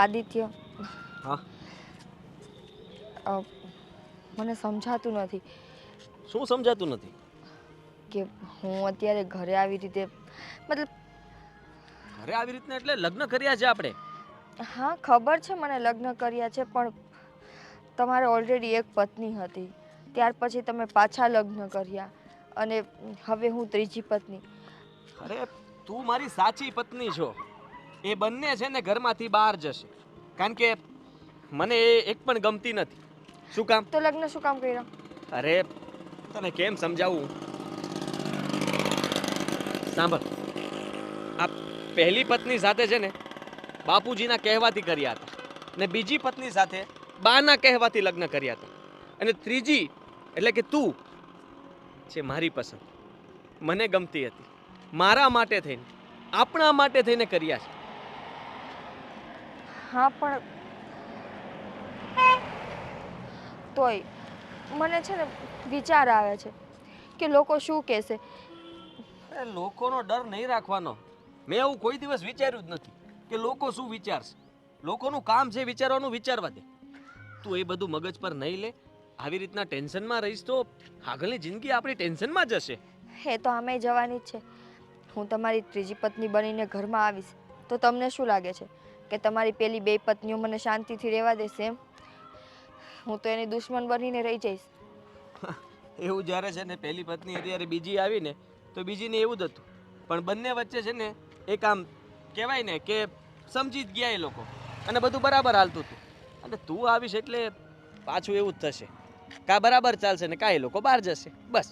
આદિત્ય, હા મને સમજાતું નથી શું સમજાતું નથી? કે હું અત્યારે ઘરે આવી રીતે મતલબ ઘરે આવી રીતના એટલે લગ્ન કર્યા છે આપણે. હા ખબર છે મને લગ્ન કર્યા છે, પણ તમારે ઓલરેડી એક પત્ની હતી, ત્યાર પછી તમે પાછા લગ્ન કર્યા અને હવે હું ત્રીજી પત્ની. અરે તું મારી સાચી પત્ની છો. એ બંને છે ને ઘરમાંથી બહાર જશે, કારણ કે મને એ એક પણ ગમતી નથી. શું કામ? તો લગ્ન શું કામ કર્યા? અરે તને કેમ સમજાવું? સાંભળ, આ પહેલી પત્ની સાથે છે ને બાપુજીના કહેવાથી કર્યા હતા, ને બીજી પત્ની સાથે બાના કહેવાથી લગ્ન કર્યા હતા, અને ત્રીજી એટલે કે તું છે મારી પસંદ. મને ગમતી હતી, મારા માટે થઈને, આપણા માટે થઈને કર્યા છે. હા પણ તોય મને છે ને વિચાર આવે છે કે લોકો શું કહેશે. અરે લોકોનો ડર નહીં રાખવાનો. મેં એવું કોઈ દિવસ વિચાર્યું જ નથી કે લોકો શું વિચારશે. લોકોનું કામ છે વિચારવાનું, વિચારવા દે. તું એ બધું મગજ પર નહીં લે. આવી રીતના ટેન્શનમાં રહીશ તો આગળની જિંદગી આપણી ટેન્શનમાં જશે. એ તો આમે જવાની જ છે. હું તમારી ત્રીજી પત્ની બનીને ઘરમાં આવીશ તો તમને શું લાગે છે કે તમારી પેલી બે પત્નીઓ મને શાંતિથી રહેવા દેશે એમ? હું તો એની દુશ્મન બનીને રહી જઈશ. એવું જ્યારે છે ને પહેલી પત્ની ત્યારે બીજી આવી ને તો બીજીને એવું જ હતું, પણ બંને વચ્ચે છે ને એક આમ કહેવાય ને કે સમજી જ ગયા એ લોકો, અને બધું બરાબર હાલતું હતું. અને તું આવીશ એટલે પાછું એવું જ થશે. કા બરાબર ચાલશે ને કા એ લોકો બહાર જશે. બસ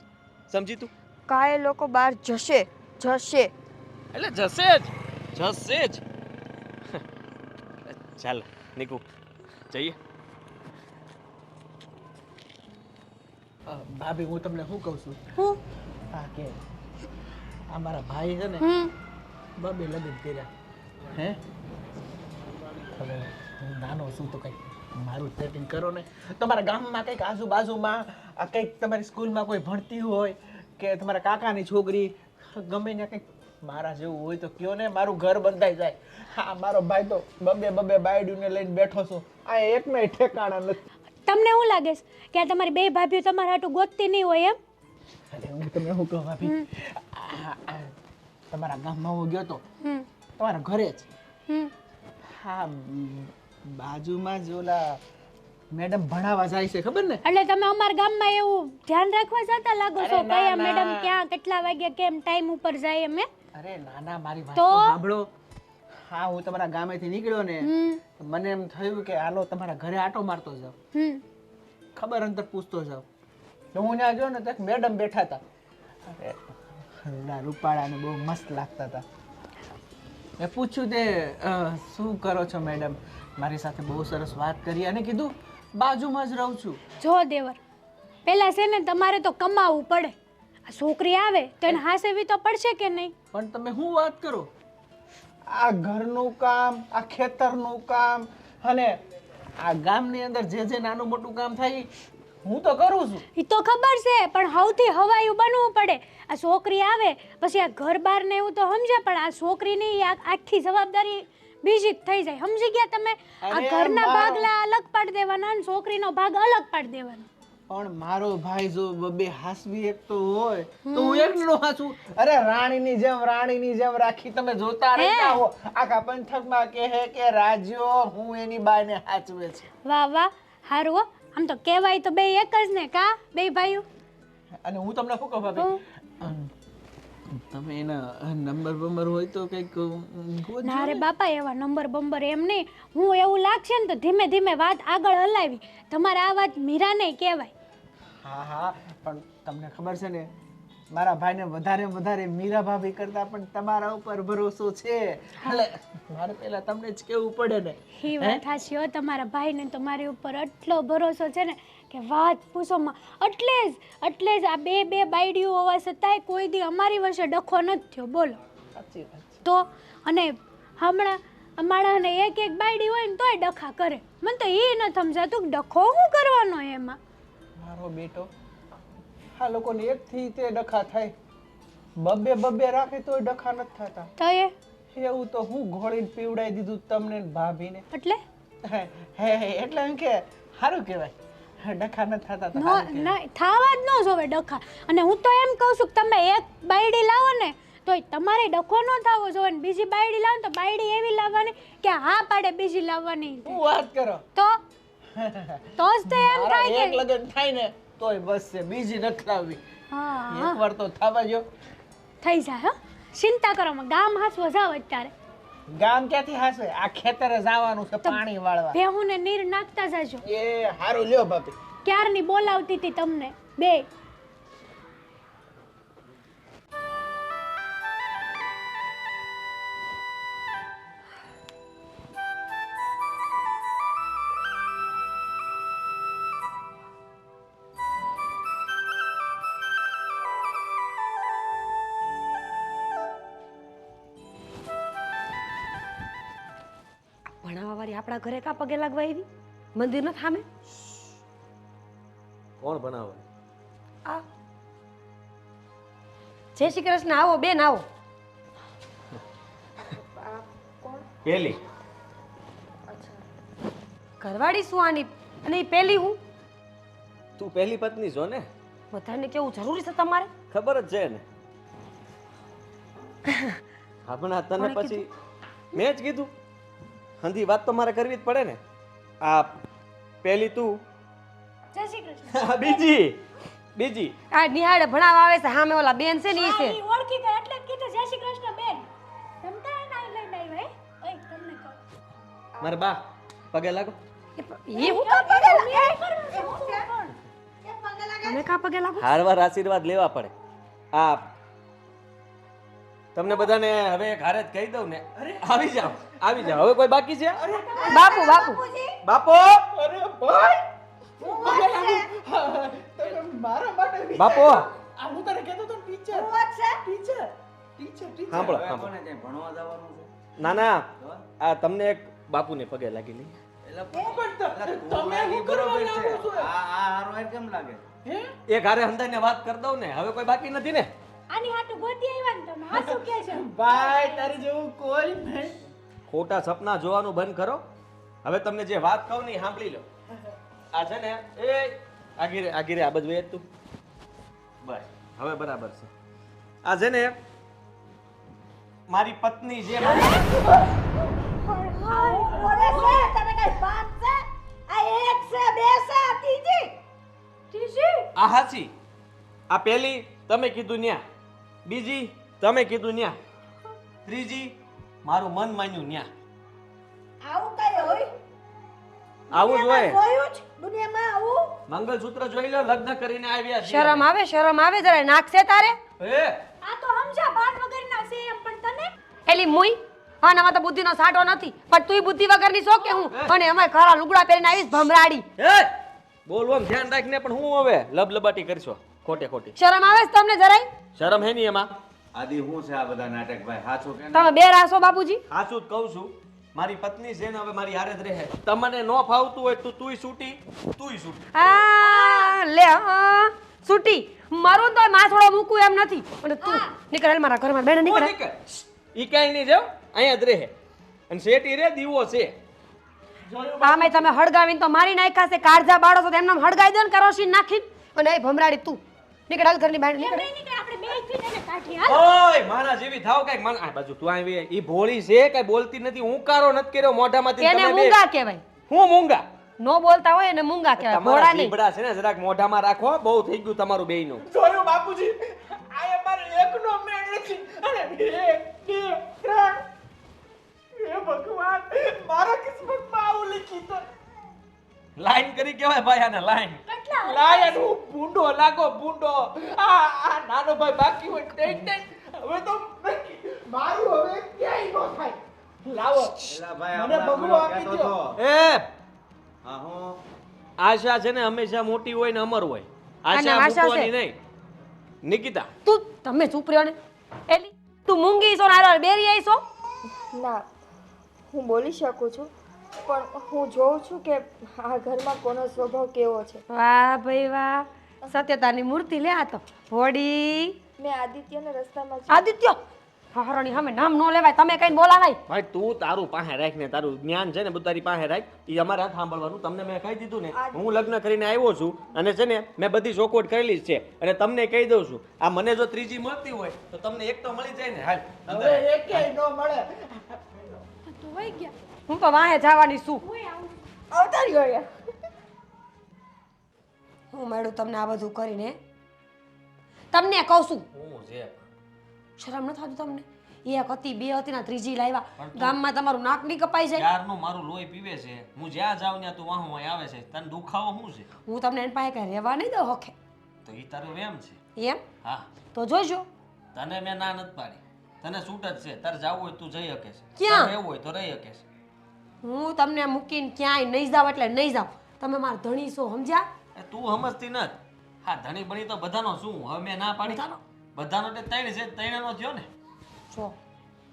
સમજી તું? કાંઈ લોકો બહાર જશે જશે એટલે જશે જ, જશે જ. ચાલ નીકુ, જઈએ. ભાભી હું તમને શું કહું છું? હું હા કે અમારા ભાઈ છે ને બબે લગ્ન કર્યા હે. હવે હું નાનો છું તો કંઈક મારું સેટિંગ કરો ને. તમારા ગામમાં કંઈક આજુબાજુમાં કંઈક તમારી સ્કૂલમાં કોઈ ભણતી હોય કે તમારા કાકાની છોકરી ગમે ને કંઈક મારા જેવું હોય તો કયો ને, મારું ઘર બંધાઈ જાય. હા મારો ભાઈ તો બબે બાયડીને લઈને બેઠો છું, આ એક નહીં ઠેકાણા નથી. તમને શું લાગે છે કે આ તમારી બે ભાભીઓ તમારા હાટું ગોતતી નહીં હોય એમ? અરે હું તમને શું કહું ભાભી, તમારા ગામમાં હું ગયો તો તમારા ઘરે જ, હા બાજુમાં જ ઓલા મેડમ ભણાવવા જાય છે ખબર ને? એટલે તમે અમારા ગામમાં એવું ધ્યાન રાખવા જતા લાગો છો કયા મેડમ ક્યાં કેટલા વાગ્યા કેમ ટાઈમ ઉપર જાય એમ? અરે નાના મારી વાત તો સાંભળો. હા હું તમારા ગામેથી નીકળ્યો ને મને એમ થયું કે હાલો તમારા ઘરે આટો મારતો જાઉં, ખબર અંતર પૂછતો જાઉં. તો હું ત્યાં ગયો ને તો એક મેડમ બેઠા હતા. અરે ઓલા રૂપાળાને બહુ મસ્ત લાગતા હતા. મેં પૂછ્યું તે શું કરો છો મેડમ? મારી સાથે બહુ સરસ વાત કરી અને કીધું બાજુમાં જ રહું છું. જો દેવર, પેલા છે ને તમારે તો કમાવું પડે. આ છોકરી આવે તો એને હાસેવી તો પડશે કે નહીં? પણ તમે શું વાત કરો? આ ઘરનું કામ, આ ખેતરનું કામ અને આ ગામની અંદર જે નાનું મોટું કામ થાય હું તો કરું છું. એ તો ખબર છે, પણ સૌથી હવાયું બનવું પડે. આ છોકરી આવે પછી આ ઘર બાર ને એવું તો સમજે, પણ આ છોકરીની આખી જવાબદારી બીજી જ થઈ જાય. સમજી ગયા તમે? આ ઘરના ભાગલા અલગ પાડી દેવાના અને છોકરીનો ભાગ અલગ પાડી દેવાનો. પણ મારો ભાઈ જો બબે હાસવી એક તો હોય તો હું એકલો હાસું. અરે રાણીની જેમ રાખી તમે જોતા રહેતા હો. આખા પંથકમાં કહે કે રાજ્યો હું એની બાને હાચવે છે. વાહ વાહ, હારું હો. આમ તો કહેવાય તો બે એક જ ને, કા બે ભાઈઓ? અને હું તમને શું કહું ભાભી, તમે એના નંબર હોય તો કંઈક ના રે બાપા, એવા નંબર એમ નહીં. હું એવું લાગશે ને તો ધીમે ધીમે વાત આગળ હલાવી. તમારે આ વાત મીરા નહીં કહેવાય. હા પણ તમને ખબર છે ને મારા ભાઈને વધારે મીરા ભાભી કરતા પણ તમારા ઉપર ભરોસો છે. એટલે મારે પહેલા તમને જ કેવું પડે ને. એ વાત હાચી હો, તમારા ભાઈને તો મારી ઉપર એટલો ભરોસો છે ને કે વાત પૂછોમાં. એટલે જ આ બે બાયડીઓ હોવા છતાંય કોઈ દી અમારી વચ્ચે ડખો નથી થયો. બોલો. સાચી વાત છે. તો અને હમણાં અમારાને એક બાયડી હોય ને તોય ડખા કરે. મને તો એ ન સમજાતું ડખો શું કરવાનો એમાં? મારો બેટો આ લોકોને એકથી તે ડખા થાય, બબે રાખે તોય ડખા નથી થતા. તો એવું તો હું ઘોળીને પીવડાવી દીધું તમને ને ભાભીને. એટલે હે એટલે એમ કે સારું કહેવાય, ડખા ન થતા તો નો સારું કહેવાય. ના થાવા જ ન જોવે ડખા. અને હું તો એમ કહું છું કે તમે એક બાયડી લાવો ને તોય તમારે ડખો ન થવો જોઈએ ને બીજી બાયડી લાવો ને તો બાયડી એવી લાવવાની કે હા પાડે બીજી લાવવાની. શું વાત કરો? તો તો જ તે એમ મારા થાય એક કે લગન થાય ને તોય બસ છે, બીજી નથી લાવવી. હા એકવાર તો થવા જો. થઈ જાય હો. ચિંતા કરો માં ગામ હાસવો જાવ અત્યારે. ગામ ક્યાંથી હાસે? આ ખેતરે જવાનું છે પાણી વાળવા. ભેહુંને નીર નાખતા જાજો. એ હારું લ્યો ભાભી. ક્યારની બોલાવતી હતી તમને બે. ભણાવવા વાળી આપણા ઘરે કા પગે લાગવા આવી? મંદિર ન થામે? કોણ બનાવે? આ જય શ્રી કૃષ્ણ. આવો બેન આવો. પેલી ઘરવાળી શું આની? અને ઈ પેલી હું? તું પહેલી પત્ની છો ને? બધાને કેવું જરૂરી છે તમારે? ખબર જ છે ને. હમણાં તને કોણે પછી મેં જ કીધું. હંધી વાત તો મારે કરવી જ પડે ને. આ પહેલી તું, જય શ્રી કૃષ્ણ. બીજી આ નિહાળે ભણાવવા આવે છે સામે ઓલા બેન છે ને ઈ છે. ઈ ઓળખી ગઈ એટલે જ કીધું જય શ્રી કૃષ્ણ બેન. તમતા નાઈ લઈને આવ્યા હે? ઓય તમને કહું. મારા બા પગે લાગો. ઈ હું કા પગે લાગો? તમે કા પગે લાગો? હારવાર આશીર્વાદ લેવા પડે. આ તમને બધાને હવે એક હારે જ કહી દઉં ને. આવી જાઓ. હવે કોઈ બાકી છે? બાપુ બાપુ બાપો, અરે ભાઈ તમે મારા માટે વિચાર બાપો. આ હું તને કહેતો તો ટીચર સાંભળો. ના ના, આ તમને એક બાપુને પગે લાગી લઈ. તમે હું કરવા લાગો છો? એક હારે હંધાઈને વાત કરી દઉં ને. હવે કોઈ બાકી નથી ને? આની હાટુ ગોતી આવ્યા ને તમે. આ શું કહે છે? ભાઈ તારી જેવું કોઈ નહીં. ખોટા સપના જોવાનું બંધ કરો. હવે તમને જે વાત કહું ને એ સાંભળી લો. આ છે ને એ આગીરે આ બધું તું બસ હવે બરાબર છે. આ છે ને મારી પત્ની જે આ હાચી. આ પહેલી તમે કીધું ન્યા, બીજી તમે કીધું ન્યા, ત્રીજી મારું મન માન્યું ન્યા. આવું જ હોય. મંગલસૂત્ર જોઈ લો, લગ્ન કરીને આવ્યા છીએ. શરમ આવે જરા. નાક છે તારે? એ આ તો સમજા બાર વગરના છે એમ પણ તને એલી મુઈ આનામાં તો બુદ્ધિનો સાટો નથી. પણ તુંય બુદ્ધિ વગરની છો કે હું? અને અમે ખરા લુગડા પહેરીને આવીશ ભમરાડી. એ બોલવાનું ધ્યાન રાખને. પણ હું હવે લબલબાટી કરશો ખોટે ખોટી? શરમ આવે છે તમને જરાય? શરમ હે ની એમાં? આદિ હું છે આ બધા નાટક ભાઈ હાચો કે તમે બે રાસો બાપુજી. સાચું જ કહું છું. મારી પત્ની છે ને હવે મારી હારે જ રહે. તમને ન ફાવતું હોય તો તુંય છૂટી. આ લે છૂટી મારું તો માસોડો મૂકું એમ નથી. અને તું નીકળ મારા ઘરમાં બેન નીકળ. ઈ કાઈ નહીં જાવ, અહીંયા જ રહે. અને શેટી રે દીવો છે. આમે તમે હળગાવીને તો મારી નાખ્યા છે. કાળજા બાળો છો તો એમને હળગાઈ દે ને કેરોસીન નાખીને. અને એ ભમરાડી તું નીકળ હાલ ઘરની બહાર નીકળ. આપણે બે થઈને એને કાઢી હાલ. ઓય મારા જેવી થાવ કાઈક માન આ બાજુ તું આવી. ઈ ભોળી છે કાઈ બોલતી નથી. હું કારો નથી કર્યો મોઢામાંથી. એને તમે બે મૂંગા કહેવાય. હું મૂંગા? નો બોલતા હોય એને મૂંગા કહેવાય. તમારા ભોળા નહીં. જીભડા છે ને જરાક મોઢામાં રાખો. બહુ થઈ ગયું તમારું બેયનું. જોયું બાપુજી, આ અમારે એકનો મેળ નથી. અને 1 2 3 હે ભગવાન, મારા કિસ્મતમાં આવું લખ્યું તો. લાઈન કરી કેવાય ભાઈ આને લાઈન. લાયન હું ભૂંડો લાગો ભૂંડો. આ નાનો ભાઈ બાકી હોય હવે તો મારું હવે ક્યાંય ન થાય. લાવો એલા ભાઈ મને હમણાં બગડો પેલો આપી કહેતો દ્યો. તો. એ હા હું આશા છે ને હંમેશા મોટી હોય ને અમર હોય. આને આશા આશા મૂકવાની છે. નહીં. નિકિતા તું તમે ચૂપ રહ્યો ને. એલી તું મૂંગી છો ને આરો બેરી આઈ છો? ના, હું બોલી શકું છું, પણ હું જોઉં છું કે આ ઘરમાં કોનો સ્વભાવ કેવો છે. વાહ ભાઈ વાહ. સત્યતાની મૂર્તિ લે આ તો. હોડી મેં આદિત્યને રસ્તામાં જ આદિત્ય હરોની સામે નામ ન લેવાય, તમે કઈ બોલાવાય. ભાઈ તું તારું પાસે રાખ ને, તારું જ્ઞાન છે ને બધું તારી પાસે રાખ. એ અમારે હાથ સાંભળવાનું. તમને મેં કહી દીધું ને, હું લગ્ન કરીને આવ્યો છું અને છે ને મેં બધી ચોખવટ કરેલી જ છે. અને તમને કહી દઉં છું, આ મને જો ત્રીજી મળતી હોય તો તમને એક તો મળી જાય ને. હાલ અંદર હવે હાલ. એકેય ન મળે. તો વઈ ગયા. હું તો વાહે જવાની છું. હું આવું. અવતારી હોય હું મળ્યું તમને આ બધું કરીને? તમને કહું છું, હું છે શરમ ન થતું તમને? એક હતી, બે હતી ને ત્રીજી લાવ્યા. ગામમાં તમારું નાક નહીં કપાઈ જાય? યારનું મારું લોહી પીવે છે. હું જ્યાં જાઉં ત્યાં તું વાહ વાહ આવે છે. તને દુખાવો શું છે? હું તમને એની પાસે કઈ રહેવા નહીં દઉં હખે. તો એ તારો વેમ છે. એમ હા, તો જોઈજો. તને મેં ના નથી પાડી. તને છૂટ જ છે. તારે જાવું હોય તું જઈ શકે છે. ક્યાં? તારે રહેવું હોય તો રહી શકે છે. હું તમને મૂકીને ક્યાંય નહીં જાવ એટલે નહીં જાવ. તમે મારા ધણી છો, સમજ્યા? એ તું સમજતી નથી. હા, ધણી બણી તો બધાનો શું? હવે મેં ના પાડી. બધાનો એટલે ત્રણ છે, ત્રણનો થયો ને. જો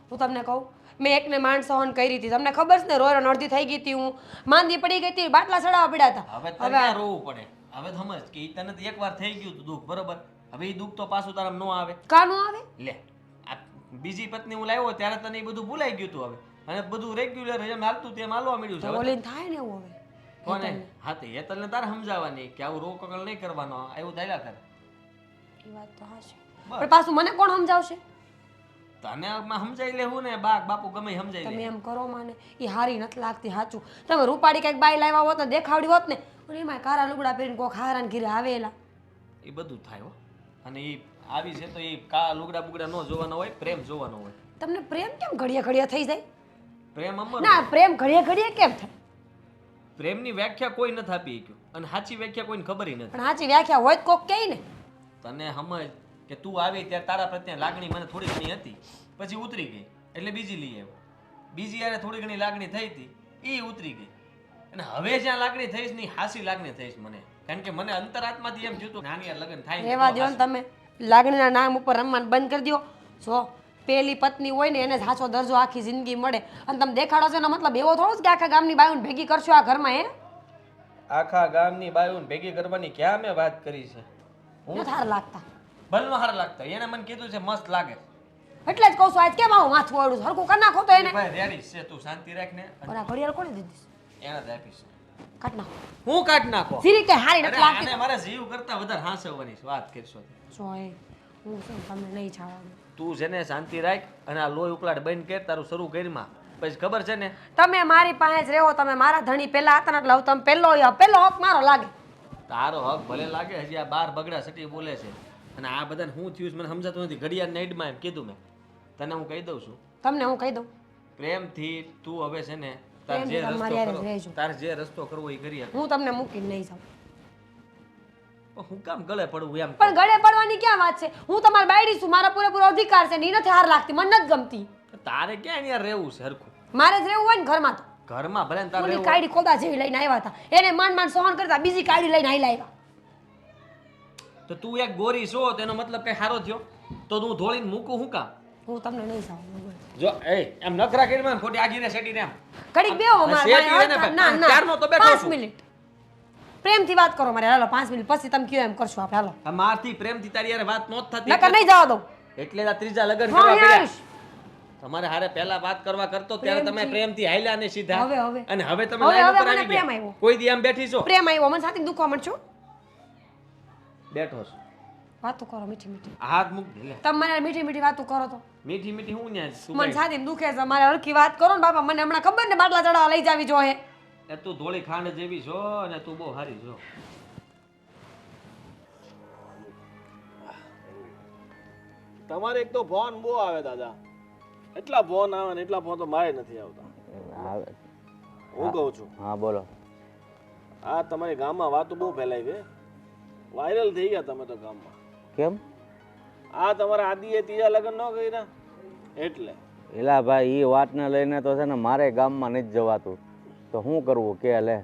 હું તમને કહું, મેં એકને માંડ સહન કરી હતી. તમને ખબર છે ને, રોયરો અડધી થઈ ગઈ હતી, હું માંદી પડી ગઈ હતી, બાટલા ચડાવવા પડ્યા હતા. હવે તને ક્યાં રોવું પડે? હવે સમજ કે ઈ તને તો એકવાર થઈ ગયું તું દુઃખ, બરોબર? હવે એ દુઃખ તો પાછું તારા ન આવે. કાનું આવે? લે, આ બીજી પત્ની હું લાવ્યો ત્યારે તને એ બધું ભૂલાઈ ગયું તું. હવે અને બધું રેગ્યુલર જેમ હાલતું તેમ હાલવા મળ્યું છે. હવે બોલીને થાય ને એવું હવે. કોને? હા, તે હેતલને તારે સમજાવવાની કે આવું રોકકળ નહીં કરવાનો, એવું થયા કરે. એ વાત તો હાચી. પણ પાછું મને કોણ સમજાવશે? તને સમજાઈ લેવું ને, બાપ બાપુ ગમે ઈ સમજાઈ તમે લે. એમ કરો માને, એ હારી નથી લાગતી. સાચું, તમે રૂપાડી કઈક બાઈ લાવ્યા હોત ને, દેખાવડી હોત ને, અને એમાં કારા લુગડા પહેરીને કોક હારાને ઘીરે આવેલા. એ બધું થાય હો. અને એ આવી છે તો એ કા લુગડા બુગડા ન જોવાનો હોય, પ્રેમ જોવાનો હોય. તમને પ્રેમ કેમ ઘડીએ ઘડીએ થઈ જાય? પ્રેમ અમર ના, પ્રેમ ઘડીએ ઘડીએ કેમ થાય? પ્રેમની વ્યાખ્યા કોઈ નથી આપી શક્યું અને સાચી વ્યાખ્યા કોઈને ખબર નથી. પણ સાચી વ્યાખ્યા હોય તો કોક કહે ને. તને સમજ કે તું આવી ત્યારે તારા પ્રત્યે લાગણી મને થોડી ઘણી હતી, પછી ઉતરી ગઈ એટલે બીજી લઈ આવ્યો. બીજી યારે થોડી ઘણી લાગણી થઈ હતી, એ ઉતરી ગઈ. અને હવે જ્યાં લાગણી થઈશ ને, હાસી લાગણી થઈશ મને. કારણ કે મને અંતરાત્માથી એમ થયું હતું નાની યાર લગ્ન થાય ને રહેવા તો દો ને તમે. લાગણીના નામ ઉપર રમવાનું બંધ કરી દો. જો પેલી પત્ની હોય ને એને જ સાચો દરજ્જો આખી જિંદગી મળે. અને તમે દેખાડો છો એનો મતલબ એવો થોડો જ કે આખા ગામની બાયુને ભેગી કરશો આ ઘરમાં. હે, આખા ગામની બાયુને ભેગી કરવાની ક્યાં મેં વાત કરી છે? ન થાર લાગતા. ભલમાં હાર લાગતા. એને મને કીધું છે મસ્ત લાગે. એટલે જ કહું છું, આજ કેમ આવું માથું વાળું હરખું કરી નાખો તો એને. ભાઈ રેડી છે, તું શાંતિ રાખ ને. ઓલા ઘડિયાળ કોને દીધી? એને જ આપીશ. કાઢ નાખો. હું કાઢ નાખો? સીરી કે હારી અરે નથી લાગતી. આને મારા જીવ કરતા વધારે હાંસવવાની વાત કરશો. જો એ હું શું તમને નહીં છાડવાનું. તું છે ને શાંતિ રાખ અને આ લોહી ઉકળાટ બંધ કર. તારું શરૂ કરીમાં પછી ખબર છે ને, તમે મારી પાસે જ રહો. તમે મારા ધણી પહેલા હતા ને એટલે હવે તમે પહેલો હક મારો લાગે. તારો હક ભલે લાગે. હજી આ બાર બગડા સટી બોલે છે અને આ બધાને હું થયું છે મને સમજાતું નથી. ઘડિયાળ નાઈટમાં એમ કીધું મેં તને. હું કહી દઉં છું તમને હું કહી દઉં, પ્રેમથી તું હવે છે ને તાર પ્રેમથી જે તમારી હારે રસ્તો રહેજો. કરો, તાર જે રસ્તો કરવો એ કરી આપ. હું તમને મૂકીને નહીં જાઉં. પણ હું કામ ગળે પડવું એમ? પણ ગળે પડવાની ક્યાં વાત છે? હું તમારી બાયડી છું, મારા પૂરેપૂરો અધિકાર છે. ની નથી હાર લાગતી, મને નથી ગમતી. તારે ક્યાં અહીંયા રહેવું છે હરખું? મારે જ રહેવું હોય ને ઘરમાં તો. ઘરમાં ભલે ને તારે ઓલી રહેવું. કાયડી ખોદા જેવી લઈને આવ્યા હતા, એને માંડ સહન કરતા બીજી કાયડી લઈને આઈ લાવ્યા. તો તું એક ગોરી છો તેનો મતલબ કઈ સારો થયો? તો તું ધોળીને મૂકું હું કામ? હું તમને નહીં જાઉં. જો એ એમ નખરા કરીને ખોટી આગીને શેટી ને એમ. ઘડીક બેહો આ શેઠી રહે ને ભાઈ. ના ના ક્યારનો તો બેઠો 5 છું. મિનિટ પ્રેમથી વાત કરો મારે. હાલો 5 મિનિટ પછી તમે કયો એમ કરશું આપણે. હાલો, આ મારથી પ્રેમથી તારી યાર વાત નોત થતી નકર નહીં જવા દઉં. એટલે આ ત્રીજા લગ્ન હા, કરવા પડ્યા. યાર. તમારે હારે પહેલા વાત કરવા કરતો ત્યારે તમે પ્રેમથી હાલ્યા ને સીધા. હવે. અને હવે તમે હવે લાઈન ઉપર મને આવી પ્રેમ ગયા. આવ્યો. કોઈ દી આમ બેઠી છો? પ્રેમ આવ્યો મને, સાથે દુખવા માંડશો. બેઠો છો. વાતો કરો મીઠી મીઠી. હાથ મૂક દે લે. તમે મને મીઠી મીઠી વાતો કરો તો મીઠી મીઠી હું ન્યા તું મને કઈ- સાથે દુખે છે. મારે હરખી વાત કરો ને બાપા. મને હમણાં ખબર ને બાટલા ચડાવવા લઈ જાવી જોઈએ. એ તું ધોળી ખાંડ જેવી છો અને તું બહુ હારી છો. તમારે એક તો ફોન બહુ આવે દાદા. એટલા ફોન આવે ને એટલા ફોન તો મારે નથી આવતા. આવે. હું કહું છું, હા બોલો. આ તમારી ગામમાં વાતો બહુ ફેલાઈ ગઈ. વાયરલ થઈ ગયા તમે તો ગામમાં. કેમ? આ તમારા આદિએ ત્રીજા લગ્ન ન કર્યા એટલે. એલા ભાઈ એ વાતને લઈને તો છે ને મારે ગામમાં નથી જવાતું. તો શું કરવું કે લે?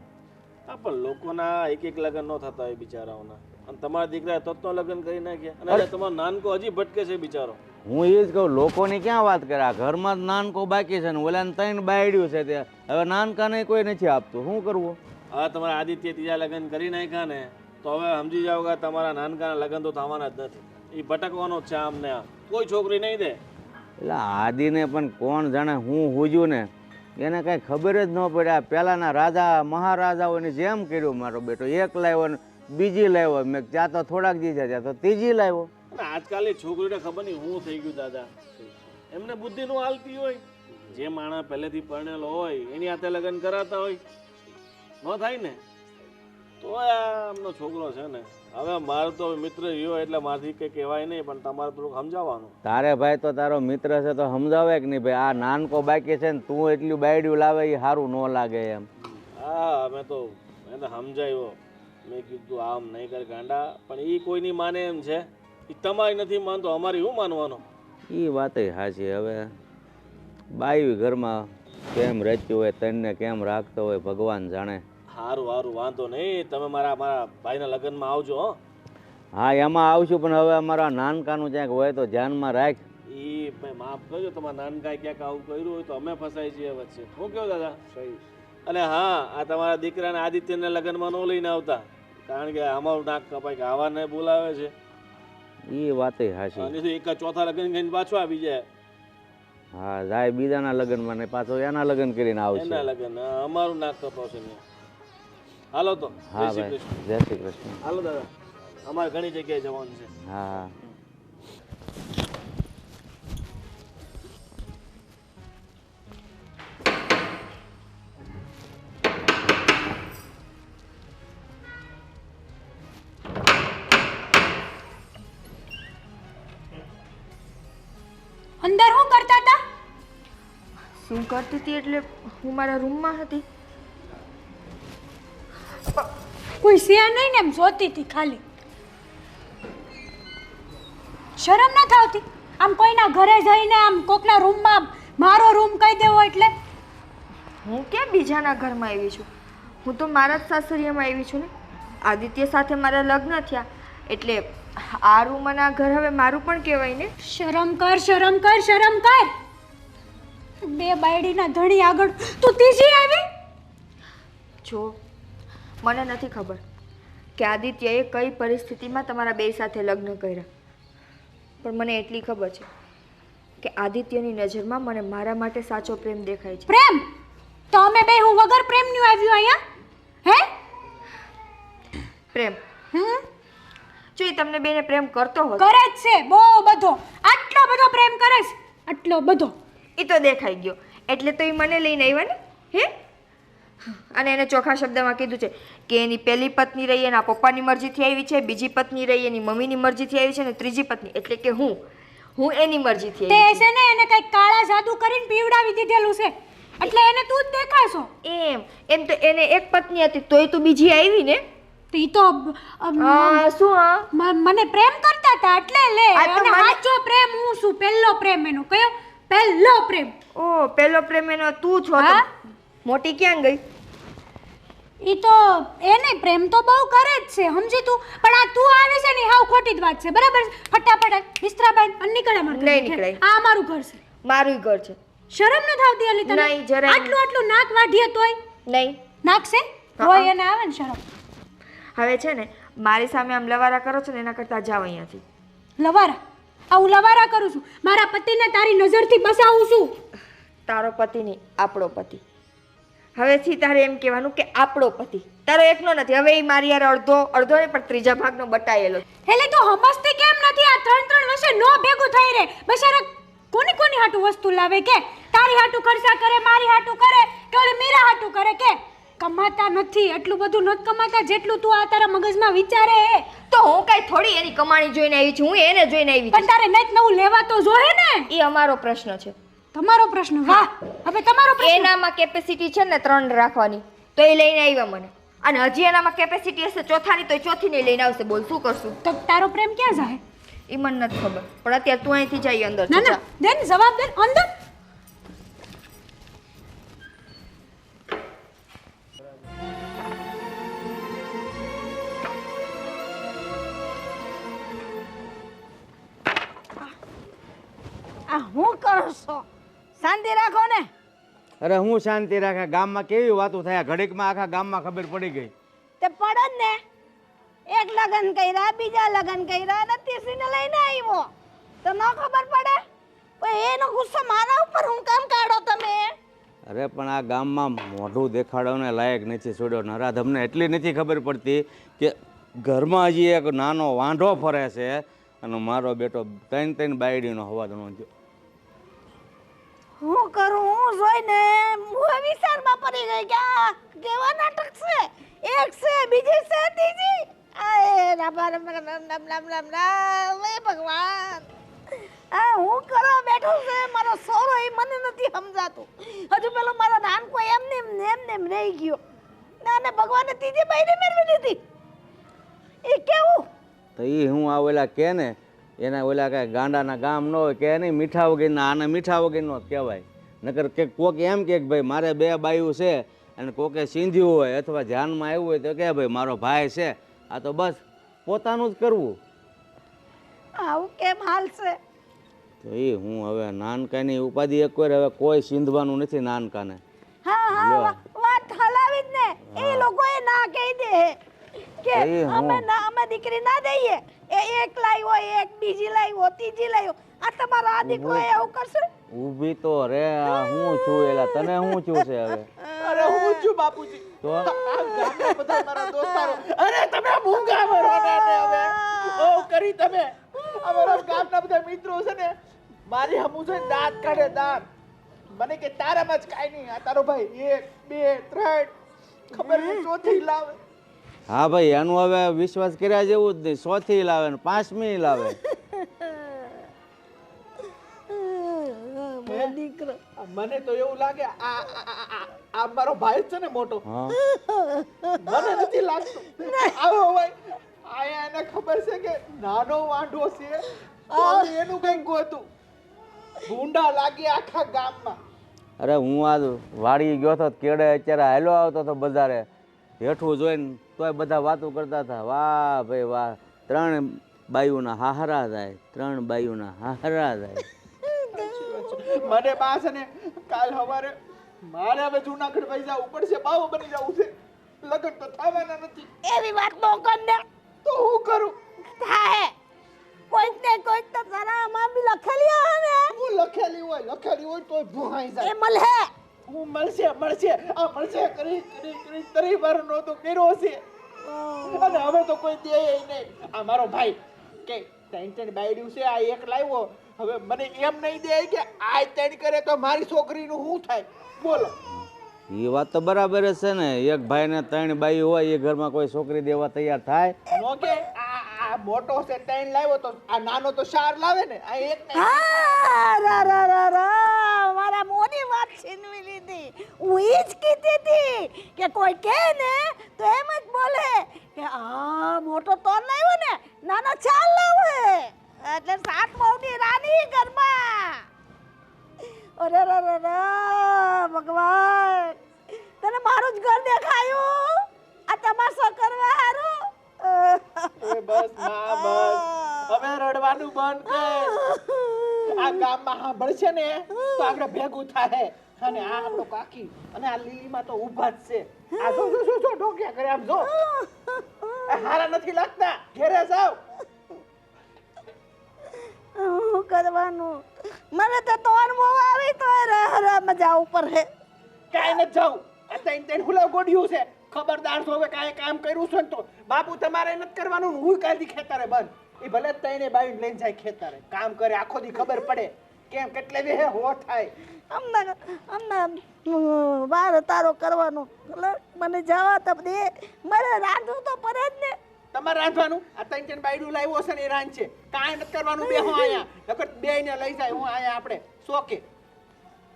હા પણ લોકોના એક લગ્ન ન થતા હોય બિચારાઓના. અને તમારા દીકરાએ તત્નો લગ્ન કરી નાખ્યા. અને હવે તમારો નાનકો હજી ભટકે છે બિચારો. હું એ જ કહું, લોકોની ક્યાં વાત કરે? આ ઘરમાં જ નાનકો બાકી છે ને ઓલાને 3 બાયડ્યું છે તે હવે નાનકાને કોઈ નથી આપતું. શું કરવું? હા તમારા આદિત્ય ત્રીજા લગ્ન કરી નાખ્યા ને તો હવે સમજી જાઓ કે તમારા નાનકાના લગ્ન તો થવાના જ નથી. એ ભટકવાનો જ છે આમને આમ. કોઈ છોકરી નહીં દે. એટલે આદિને પણ કોણ જાણે હું હુજ્યું ને એને કાંઈ ખબર જ ન પડે. આ પહેલાંના રાજા મહારાજાઓની જેમ કર્યું મારો બેટો. એક લાવ્યો ને બીજી લાવ્યો, મેં ત્યાં તો થોડાક દી ત્યાં તો ત્રીજી લાવ્યો. અને આજકાલની છોકરીઓને ખબર નહીં હું થઈ ગયું દાદા. એમને બુદ્ધિ નો હાલતી હોય. જે માણસ પહેલેથી પરણેલો હોય એની હાથે લગ્ન કરાતા હોય ન થાય ને તો આમનો છોકરો છે ને. હવે મારો તો મિત્ર રહ્યો એટલે મારાથી કંઈ કહેવાય નહીં, પણ તમારે થોડુંક સમજાવવાનું. તારે ભાઈ તો તારો મિત્ર છે તો સમજાવે કે નહીં ભાઈ, આ નાનકો બાકી છે ને તું એટલું બાયડ્યું લાવે એ સારું ન લાગે એમ. હા અમે તો એને સમજાવ્યો, મેં કીધું આમ નહીં કર ગાંડા, પણ એ કોઈની માને એમ છે. એ તમારી નથી માનતો, અમારી શું માનવાનો? એ વાતય સાચી. હવે બાયું ઘરમાં કેમ રચ્યું હોય, તને કેમ રાખતો હોય ભગવાન જાણે. સારું સારું વાંધો નહીં, તમે મારા ભાઈના લગ્નમાં આવજો. હો હા એમાં આવશું, પણ હવે અમારા નાનકાનું ક્યાંક હોય તો ધ્યાનમાં રાખ. એ ભાઈ માફ કરજો, તમારા નાનકાએ ક્યાંક આવું કર્યું હોય તો અમે ફસાઈ છીએ વચ્ચે. શું કહો દાદા? સહી. અને હા, આ તમારા દીકરાને આદિત્યને લગ્નમાં ન લઈને આવતા, કારણ કે અમારું નાક કપાય કે આવાને બોલાવે છે. એ વાતય સાચી. અને એક ચોથા લગ્ન કરીને પાછો આવી જાય. હા જાય બીજાના લગ્નમાં ને પાછો એના લગ્ન કરીને આવશે. એના લગ્ન અમારું નાક કપાવશે ને. હાલો તો. હા ભાઈ, જય શ્રી કૃષ્ણ. હાલો દાદા, અમારે ઘણી જગ્યાએ જવાનું છે. હા અંદર શું કરતા હતા? શું કરતી હતી એટલે હું મારા રૂમમાં હતી. કોઈ છે નહીં ને એમ જોતી હતી ખાલી. શરમ ના થાવતી? આમ કોઈના ઘરે જઈને આમ કોકના રૂમમાં મારો રૂમ કહી દેવો એટલે? હું કેમ બીજાના ઘરમાં આવી છું? હું તો મારા જ સાસરિયામાં આવી છું ને. આદિત્ય સાથે મારા લગ્ન થયા એટલે આ રૂમ અને આ ઘર હવે મારું પણ કહેવાય ને. શરમ કર, શરમ કર, શરમ કર. બે બાયડીના ધણી આગળ તું ત્રીજી આવી? જો મને નથી ખબર કે આદિત્યએ કઈ પરિસ્થિતિમાં તમારા બે સાથે લગ્ન કર્યા, પણ મને એટલી ખબર છે કે આદિત્યની નજરમાં મને મારા માટે સાચો પ્રેમ દેખાય છે. પ્રેમ? તો અમે બે હું વગર પ્રેમનું આવ્યું અહીંયા? હે? પ્રેમ? જો એ તમને બેને પ્રેમ કરતો હોય. કરે જ છે, બહુ બધો. આટલો બધો પ્રેમ કરે છે, આટલો બધો. એ તો દેખાઈ ગયો, એટલે તો એ મને લઈને આવ્યા ને. હે? અને એને ચોખ્ખા શબ્દમાં કીધું છે કે એની પહેલી પત્ની રહી એના પપ્પાની મરજીથી આવી છે, બીજી પત્ની રહી એની મમ્મીની મરજીથી આવી છે, અને ત્રીજી પત્ની એટલે કે હું એની મરજીથી તે આવી છે ને એને કઈક કાળા જાદુ કરીને પીવડાવી દીધેલું છે, એટલે એને તું જ દેખાશો. એમ તો એને એક પત્ની હતી તોય તું બીજી આવી ને. ઈ તો શું? હા, મને પ્રેમ કરતા હતા એટલે લે. આ તો અને મને- સાચો પ્રેમ હું શું? પહેલો પ્રેમ એનો કયો? પહેલો પ્રેમ. ઓ પહેલો પ્રેમ એનો તું છો. હા? મોટી ક્યાં ગઈ? ઈ તો એને પ્રેમ તો બહુ કરે જ છે, સમજી તું. પણ આ તું આવી છે ને હાવ ખોટી જ વાત છે, બરાબર? ફટાફટ બિસ્તરાબાઈ અને નીકળે માર નહીં નીકળાય. આ અમારું ઘર છે. મારું ઘર છે. શરમ ન થાવતી અલી તને? નહીં, જરાય નહીં. આટલું નાક વાઢીએ તોય નહીં. નાક છે હોય એને આવે ને શરમ. હવે છે ને મારી સામે આમ લવારા કરો છો ને એના કરતાં જાવ અહીંયાથી. લવારા? હું લવારા કરું છું? મારા પતિને તારી નજરથી બસાવું છું. તારો પતિ નહીં, આપણો પતિ. હવેથી તારે એમ કહેવાનું કે આપણો પતિ. તારો એકનો નથી, હવે એ મારી યાર અડધો ને પણ ત્રીજા ભાગનો બટાયેલો. એટલે તું સમજતી કેમ નથી? આ ત્રણ વર્ષે નો ભેગું થઈ રે. બસારા કોની હાટુ વસ્તુ લાવે કે? તારી હાટુ ખર્ચા કરે, મારી હાટુ કરે કે ઓલી મીરા હાટુ કરે કે? કમાતા નથી, એટલું બધું નથી કમાતા જેટલું તું આ તારા મગજમાં વિચારે હે. તો હું કઈ થોડી એની કમાણી જોઈને આવી છું, હું એને જોઈને આવી પણ તારે નઈત નવું લેવા તો જોહે ને. છું. એ અમારો પ્રશ્ન છે. તમારો પ્રશ્ન? વાહ, હવે તમારો પ્રશ્ન. એનામાં કેપેસિટી છે ને 3 રાખવાની, તો એ લઈને આવ્યા મને. અને હજી એનામાં કેપેસિટી હશે ચોથાની, તો એ ચોથીને લઈને આવશે. બોલ શું કરશું? તો તારો પ્રેમ ક્યાં જાય? એ મને નથી ખબર, પણ અત્યારે તું અહીંથી જઈ અંદર ના ના, દેન જવાબ દે. અંદર આ હું કરો છો? શાંતિ રાખો ને. અરે હું શાંતિ રાખે? ગામમાં કેવી વાતો થયા, ઘડીકમાં આખા ગામમાં ખબર પડી ગઈ. તે પડે જ ને. એક લગન કર્યા, બીજા લગન કર્યા અને ત્રીસીને લઈને આવ્યો તો ન ખબર પડે? પણ એનો ગુસ્સો મારા ઉપર હું કામ કાઢો તમે? અરે પણ આ ગામમાં મોઢું દેખાડવાને લાયક નથી છોડ્યો નરાધ. અમને એટલી નથી ખબર પડતી કે ઘરમાં હજી એક નાનો વાંઢો ફરે છે અને મારો બેટો ત્રણ બાયડીનો હવાદણો થયો. હું કરું? હું જોઈને હું વિચારમાં પડી ગઈ કે આ કેવા નાટક છે? એક છે, બીજી છે, ત્રીજી. આય રામ રામ રામ રામ રામ રામ રામ રામ. હે ભગવાન, આ હું કરવા બેઠું છે મારો સોરો એ મને નથી સમજાતું. હજુ પેલો મારો નાનકો એમને રહી ગયો અને ભગવાને ત્રીજી બાઈને મેળવી લીધી. એ કેવું? તો એ હું આ ઓલા કે ને એના ઓલા કાંઈ ગાંડાના ગામ ન હોય કે નહીં, મીઠા વગરના. આને મીઠા વગરનો કહેવાય. નકર કે કોક એમ કે ભાઈ મારે 2 બાયું છે અને કોકે સીંધ્યું હોય અથવા ધ્યાનમાં આવ્યું હોય તો કે ભાઈ મારો ભાઈ છે. આ તો બસ પોતાનું જ કરવું. આવું કેમ હાલ છે? તો એ હું હવે નાનકાની ઉપાધિ એક વાર હવે કોઈ સીંધવાનું નથી નાનકાને. હા હા, વાત હલાવી જ ને. એ લોકોએ ના કહી દે કે અમે દીકરી ના દઈએ. એ એક લાવ્યો, એક બીજી લાવ્યો, ત્રીજી લાવ્યો. આ તમારો આ દીકરો એવું કરશે? ઊભી તો રે, આ હું છું એલા, તને હું છું છે હવે? અરે હું છું બાપુજી. તો આ ગામના બધા મારા દોસ્તારો, અરે તમે મૂંગા મરો ને હવે ઓ કરી તમે. અમારા ગામના બધા મિત્રો છે ને મારી હમું છે દાંત કાઢે દાંત. મને કે તારામાં જ કાઈ નહીં. આ તારો ભાઈ 1 2 3 ખબર નહીં ચોથી લાવે. હા ભાઈ, એનું હવે વિશ્વાસ કર્યા જેવું જ નહીં. 100થી લાવે ને 5મી લાવે. દીકરો મને તો એવું લાગે આ મારો ભાઈ છે ને મોટો. હા મને નથી લાગતું આવો ભાઈ. આયા એને ખબર છે કે નાનો વાંઢો છે તો એનું કઈ ગોતું. ગુંડા લાગી આખા ગામમાં. અરે હું આ વાડી ગયો તો કેડે અત્યારે હાલો આવતો હતો બજારે. હેઠું જોઈને તોય બધા વાતો કરતા હતા, વાહ ભાઈ વાહ, 3 બાયુના હાહરા થાય, 3 બાયુના હાહરા થાય. મને બા છે ને કાલ સવારે મારે હવે જૂનાગઢ ભાઈ જવું પડશે. બાવો બની જવું છે. લગન તો થવાના નથી. એવી વાત ન કર ને. તો હું કરું? થાય કોઈક ને કોઈક તો તારામાં બી લખેલી હોય ને. હું લખેલી હોય તો ભૂહાઈ એ જાય. મળે. હું મળશે આ મળશે કરી તરી વાર નહોતો કર્યો છે અને હવે તો કોઈ દે નહીં. આ મારો ભાઈ કે 3 બાયડ્યું છે, આ એક લાવ્યો. હવે મને એમ નહીં દે કે આ 3 કરે તો મારી છોકરીનું શું થાય? બોલો. એ વાત તો બરાબર જ છે ને. એક ભાઈને 3 બાયું હોય એ ઘરમાં કોઈ છોકરી દેવા તૈયાર થાય? નો કે આ મોટો છે 3 લાવ્યો તો આ નાનો તો 4 લાવે ને. આ એક નહીં. હા રા રા રા રા, મારા મોની વાત છીનવી લીધી. હું ઈ જ કીધી હતી કે કોઈ કહે ને તો એમ જ બોલે કે આ મોટો તો લાવ્યો ને, નાનો 4 લાવે એટલે 7 બહુની રાની ઘરમાં. અરે રા રા રા, ભગવાન તને મારું જ ઘર દેખાયું આ તમાશો કરવા હારું? એ બસ માં બસ. હવે રડવાનું બંધ કર. આ ગામમાં સાંભળશે ને તો આપણે ભેગું થાય. અને આ આપણો કાકી અને આ લીલીમાં તો ઊભા જ છે. આ જો ઢોક્યા કરે આમ જો. હારા નથી લાગતા. ઘેરે જાવ. શું કરવાનું? મને તો તોર મોં આવી તો રે મજા ઉપર હે. કાંઈ ન જાવ. આ તૈન હુલા ગોડ્યું છે. ખબરદાર છો હવે કાંઈ કામ કર્યું છે ને તો બાપુ તમારે નથી કરવાનું. હું કાઢી ખેતરે બંધ. એ ભલે તઈને બાઈ લઈને જાય ખેતરે કામ કરે આખો દી ખબર પડે કેમ કેટલે વે હો થાય. અમને બાર તારો કરવાનો મને જવા તો દે. મારે રાંધવું તો પડે જ ને. તમારે રાંધવાનું? આ તૈન બાયડું લાવ્યો છે ને એ રાંધ છે. કાંઈ નથી કરવાનું. બે હું આયા નકર બેયને લઈ જાય. હું આયા આપણે શોકે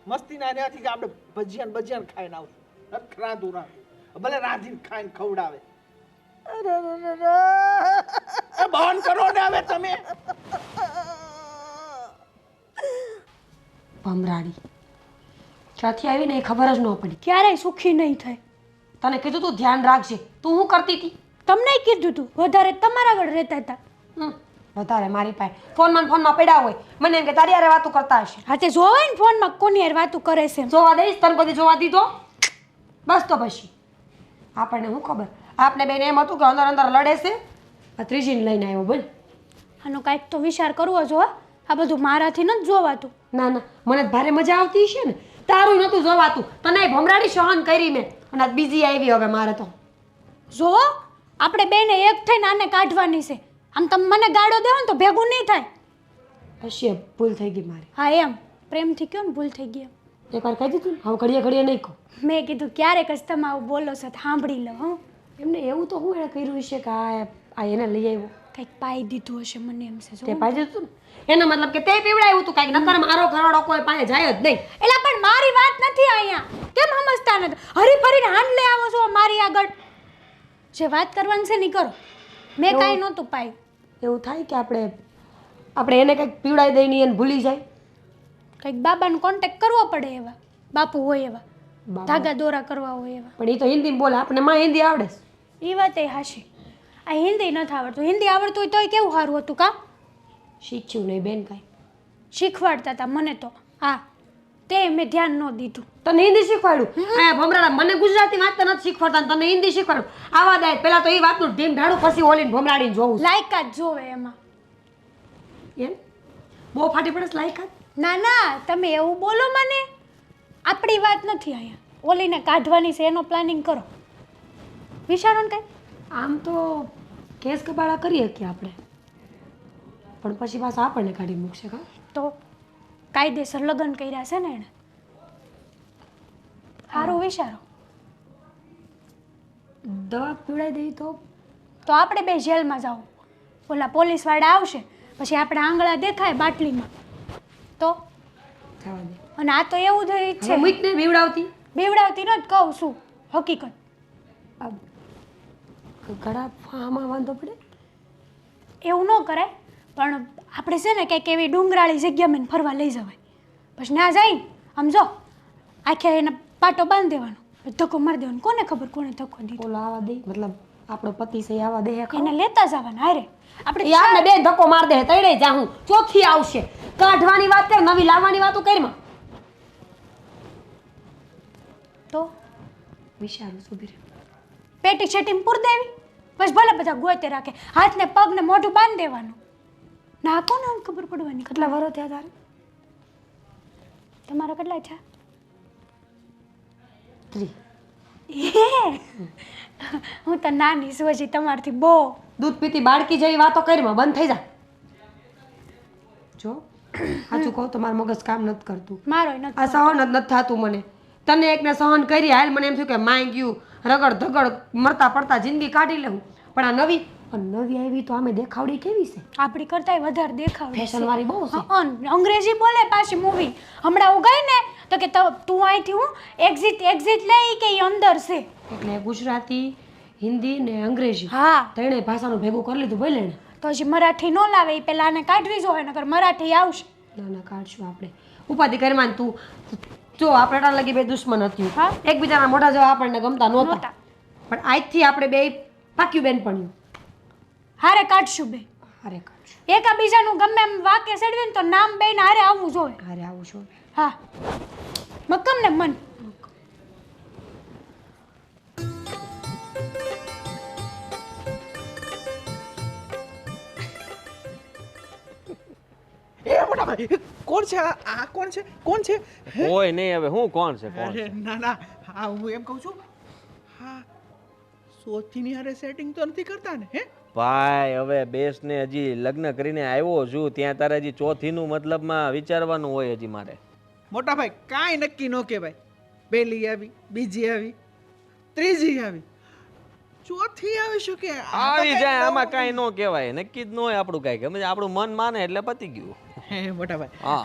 મસ્તીના નથી કે આપણે ભજીયાન ખાઈને આવશું. નથી રાંધું ભલે રાંધીને ખાઈને ખવડાવે. બંધ કરો ને હવે તમે. ભમરાડી ક્યાંથી આવી ને એ ખબર જ ન પડી. ક્યારેય સુખી નહીં થાય. તને કીધું તું ધ્યાન રાખજે. તું શું કરતી હતી? તમને કીધું તું વધારે તમારા આગળ રહેતા હતા. વધારે મારી પાસે ફોનમાં પડ્યા હોય. મને એમ કે તારી હારે વાતું કરતા હશે. હા તે જોવાય ને ફોનમાં કોની યાર વાતું કરે છે. જોવા દઈશ? તને કદી જોવા દીધો? બસ તો પછી આપણને શું ખબર. આપને બેને એમ હતું કે અંદર લડે છે. આ ત્રીજીને લઈને આવ્યો બોલ. આનો કાંઈક તો વિચાર કરવો જો. આ બધું મારાથી નથી જોવાતું. ના ના, મને ભારે મજા આવતી છે ને. તારું નતું જોવાતું, તને ભમરાડી સહન કરી મેં, અને આ બીજી આવી હવે મારે તો. જો આપણે બેને એક થઈને આને કાઢવાની છે. આમ તમે મને ગાળો દેવો ને તો ભેગું નહીં થાય. હશે, ભૂલ થઈ ગઈ મારી. હા એમ પ્રેમથી કયો ને ભૂલ થઈ ગઈ એમ. એકવાર કહી દીધું ને, હવે ઘડીએ ઘડીએ નહીં કહું. મેં કીધું ક્યારેક જ તમે આવું બોલો છો તો સાંભળી લો. હં એમને એવું તો હું એને કર્યું છે કે આ એને લઈ આવ્યો. કંઈક પાઈ દીધું હશે મને એમ છે. તે પાઈ દીધું ને એનો મતલબ કે તે પીવડાવ્યું તું કાંઈક, નકર મારો ઘરવાળો કોઈ પાસે જાય જ નહીં. એલા પણ મારી વાત નથી અહીંયા. કેમ સમજતા નથી? હરી ફરીને હાંડ લઈ આવો છો મારી આગળ. જે વાત કરવાની છે નહીં કરો. મેં કાંઈ નહોતું પાયું. એવું થાય કે આપણે એને કંઈક પીવડાવી દઈએ ને એને ભૂલી જાય. કંઈક બાબાનો કોન્ટેક્ટ કરવો પડે એવા. બાપુ હોય એવા, ધાગા દોરા કરવા હોય એવા. પણ એ તો હિન્દી બોલે, આપણે માં હિન્દી આવડે છે. એ વાત એ હાશી. આ હિન્દી નથી આવડતું. હિન્દી આવડતું હોય તોય કેવું સારું હતું કાં? શીખ્યું નહીં બેન કાંઈ. શીખવાડતા હતા મને તો. હા તે મેં ધ્યાન ન દીધું. તને હિન્દી શીખવાડ્યું? હા ભમરાડા, મને ગુજરાતી વાંચતા નથી શીખવાડતા, તને હિન્દી શીખવાડ્યું. આવા દે પેલા તો એ વાતનું ઢીમ ઢાળું, પછી ઓલીને ભમરાડીને જોવું. લાયકાત જોવે એમાં. એમ બહુ ફાટી પડે લાયકાત? ના ના તમે એવું બોલો મને. આપણી વાત નથી અહીંયા. ઓલીને કાઢવાની છે એનો પ્લાનિંગ કરો. વિચારો ને કંઈ. આમ તો કેસ કબાડા કરીએ કે આપણે, પણ પછી પાછા આપણને કાઢી મૂકશે કા? તો કાયદેસર લગ્ન કર્યા છે ને એણે. સારું વિચારો. દવા પીવડાવી દઈ તો આપણે બે જેલમાં જાઓ. ઓલા પોલીસવાળા આવશે પછી આપણે આંગળા દેખાય બાટલીમાં તો. થવા દે. અને આ તો એવું જ છે. મૂકને બીવડાવતી બીવડાવતી નથી કહું છું હકીકત. ઘડા આમાં વાંધો પડે. એવું ન કરાય, પણ આપણે છે ને કંઈક એવી ડુંગરાળી જગ્યામાં એને ફરવા લઈ જવાય. પછી ના જાય ને આમ જો આખે એને પાટો બાંધી દેવાનો, ધક્કો મારી દેવાનો. કોને ખબર કોને ધક્કો દીધો? ઓલો આવા દે, મતલબ આપણો પતિ છે આવા દે. એને લેતા જવાના. હારે આપણે આપણે બે ધક્કો માર દે તઈડે જાહું. ચોથી આવશે. કાઢવાની વાત કર, નવી લાવવાની વાતો કરમાં. તો વિચારું છું બીરે. પેટી શેટીમાં પૂર દેવી, બસ ભલે બધા ગોતે રાખે. હાથને પગને મોઢું બાંધી દેવાનું. ના કોને ખબર પડવાની? કેટલા વરો થયા તારે? તમારા કેટલા છે? 3. હું તો નાની છું હજી તમારથી બહુ. દૂધ પીતી બાળકી જેવી વાતો કરમાં બંધ થઈ જા. જો સાચું કહું તો મારું મગજ કામ નથી કરતું. મારો નથી. આ સહન જ નથી થતું મને. તને એકને સહન કરી હાલ મને એમ થયું કે માય ગયું રગડ ધગડ મરતા પડતા જિંદગી કાઢી લેવું. પણ આ નવી આવી તો આમે દેખાવડી કેવી છે? આપણી કરતાંય વધારે દેખાવ. ફેશન વાળી બહુ છે. અંગ્રેજી બોલે પાછી મૂવી. હમણાં હું ગઈ ને તો કે તું અહીંથી હું એક્ઝિટ લઈ કે ઈ અંદર છે. એટલે ગુજરાતી, હિન્દી ને અંગ્રેજી હા ત્રણેય ભાષાનું ભેગું કરી લીધું બોલે ને. તો હજી મરાઠી ન લાવે એ પેલા આને કાઢવી જોઈએ, નકર મરાઠી આવશે. ના કાઢશું આપણે. ઉપાધિ કરીમાં તું જો આપણે લગી બે દુશ્મન હતી. હા એકબીજાના મોઢા જેવા આપણને ગમતા નહોતા, પણ આજથી આપણે બે પાક્યું બેન પણ હારે કાઢશું બે. હારે કાઢશું. એકાબીજાનું ગમે એમ વાકે ચડવે ને તો નામ બે ને હારે આવવું જોઈએ. હારે આવું છું. હા મક્કમ ને મન. એ મોટા ભાઈ કોણ છે આ કોણ છે કોણ છે? કોઈ નહીં. હવે હું કોણ છે કોણ અરે છે? ના ના, હા હું એમ કહું છું, હા સોચીની હારે સેટિંગ તો નથી કરતા ને? હે ભાઈ હવે બેસને હજી લગ્ન કરીને આવ્યો છું ત્યાં તારે હજી ચોથીનું મતલબમાં વિચારવાનું હોય હજી મારે. મોટા ભાઈ કાંઈ નક્કી ન કહેવાય. પહેલી આવી, બીજી આવી, ત્રીજી આવી, ચોથી આવી શું કે આવી જાય આમાં કાંઈ ન કહેવાય. નક્કી જ ન હોય આપણું કાંઈ. ગમે આપણું મન માને એટલે પતી ગયું. હે મોટા ભાઈ, હા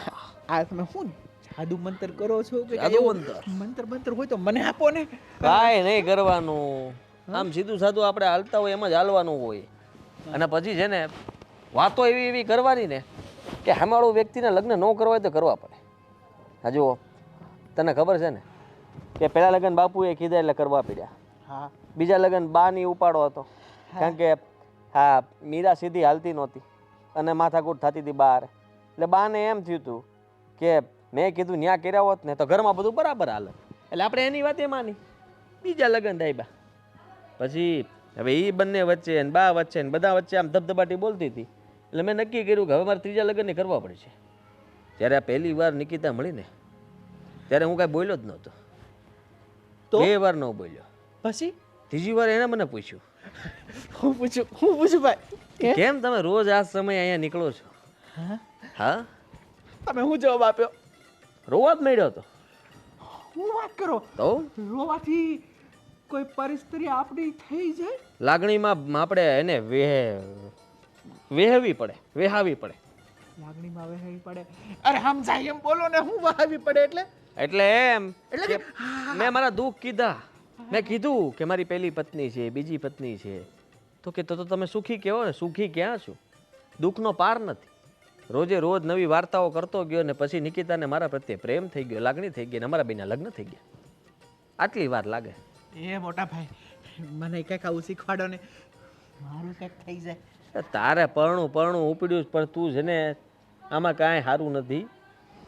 આ તમે શું જાદુ મંતર કરો છો કે જાદુ એવું મંતર? મંતર હોય તો મને આપો ને. કાંઈ નહીં કરવાનું. આમ સીધું સાધું આપણે હાલતા હોય એમ જ હાલવાનું હોય. અને પછી છે ને વાતો એવી કરવાની ને કે સામેવાળું વ્યક્તિને લગ્ન ન કરવા હોય તો કરવા પડે. હા જુઓ તને ખબર છે ને કે પહેલા લગ્ન બાપુએ કીધા એટલે કરવા પડ્યા. હા બીજા લગ્ન બાની ઉપાડો હતો, કારણ કે હા મીરા સીધી હાલતી નહોતી અને માથાકૂટ થતી હતી બહાર. એટલે બાને એમ થયું હતું કે મેં કીધું ન્યા કર્યા હોત ને તો ઘરમાં બધું બરાબર હાલે. એટલે આપણે એની વાત એ માની. બીજા લગ્ન થાય બા. પછી હવે એ બંને વચ્ચે ને બા વચ્ચે ને બધા વચ્ચે આમ ધબધબાટી બોલતી હતી એટલે મેં નક્કી કર્યું કે હવે મારે ત્રીજા લગ્ન કરવા પડે છે. જ્યારે આ પહેલી વાર નિકિતા મળીને ત્યારે હું કાંઈ બોલ્યો જ નહોતો. તો 2 વાર ન બોલ્યો. પછી ત્રીજી વાર એને મને પૂછ્યું હું પૂછું ભાઈ કેમ તમે રોજ આ સમય અહીંયા નીકળો છો? હા હા, તમે હું જવાબ આપ્યો? રોવા જ મળ્યો હતો. હું વાત કરો તો રોવાથી કોઈ પરિસ્થિતિ આપણી થઈ જાય? લાગણીમાં આપણે એને વહેવી પડે, વેહાવી પડે. લાગણીમાં વહેવી પડે? અરે સમજાય એમ બોલો ને. હું વહાવી પડે એટલે એમ એટલે કે મેં મારા દુઃખ કીધા. મેં કીધું કે મારી પહેલી પત્ની છે, બીજી પત્ની છે. તો કે તો તમે સુખી કહેવો ને. સુખી ક્યાં છું? દુઃખનો પાર નથી. રોજે રોજ નવી વાર્તાઓ કરતો ગયો ને પછી નિકિતાને મારા પ્રત્યે પ્રેમ થઈ ગયો, લાગણી થઈ ગઈ ને અમારા બેના લગ્ન થઈ ગયા. આટલી વાર લાગે. એ મોટા ભાઈ મને કંઈક આવું શીખવાડો ને, મારું કંઈક થઈ જાય. તારે પરણું ઉપડ્યું જ, પણ તું છે ને આમાં કાંઈ સારું નથી.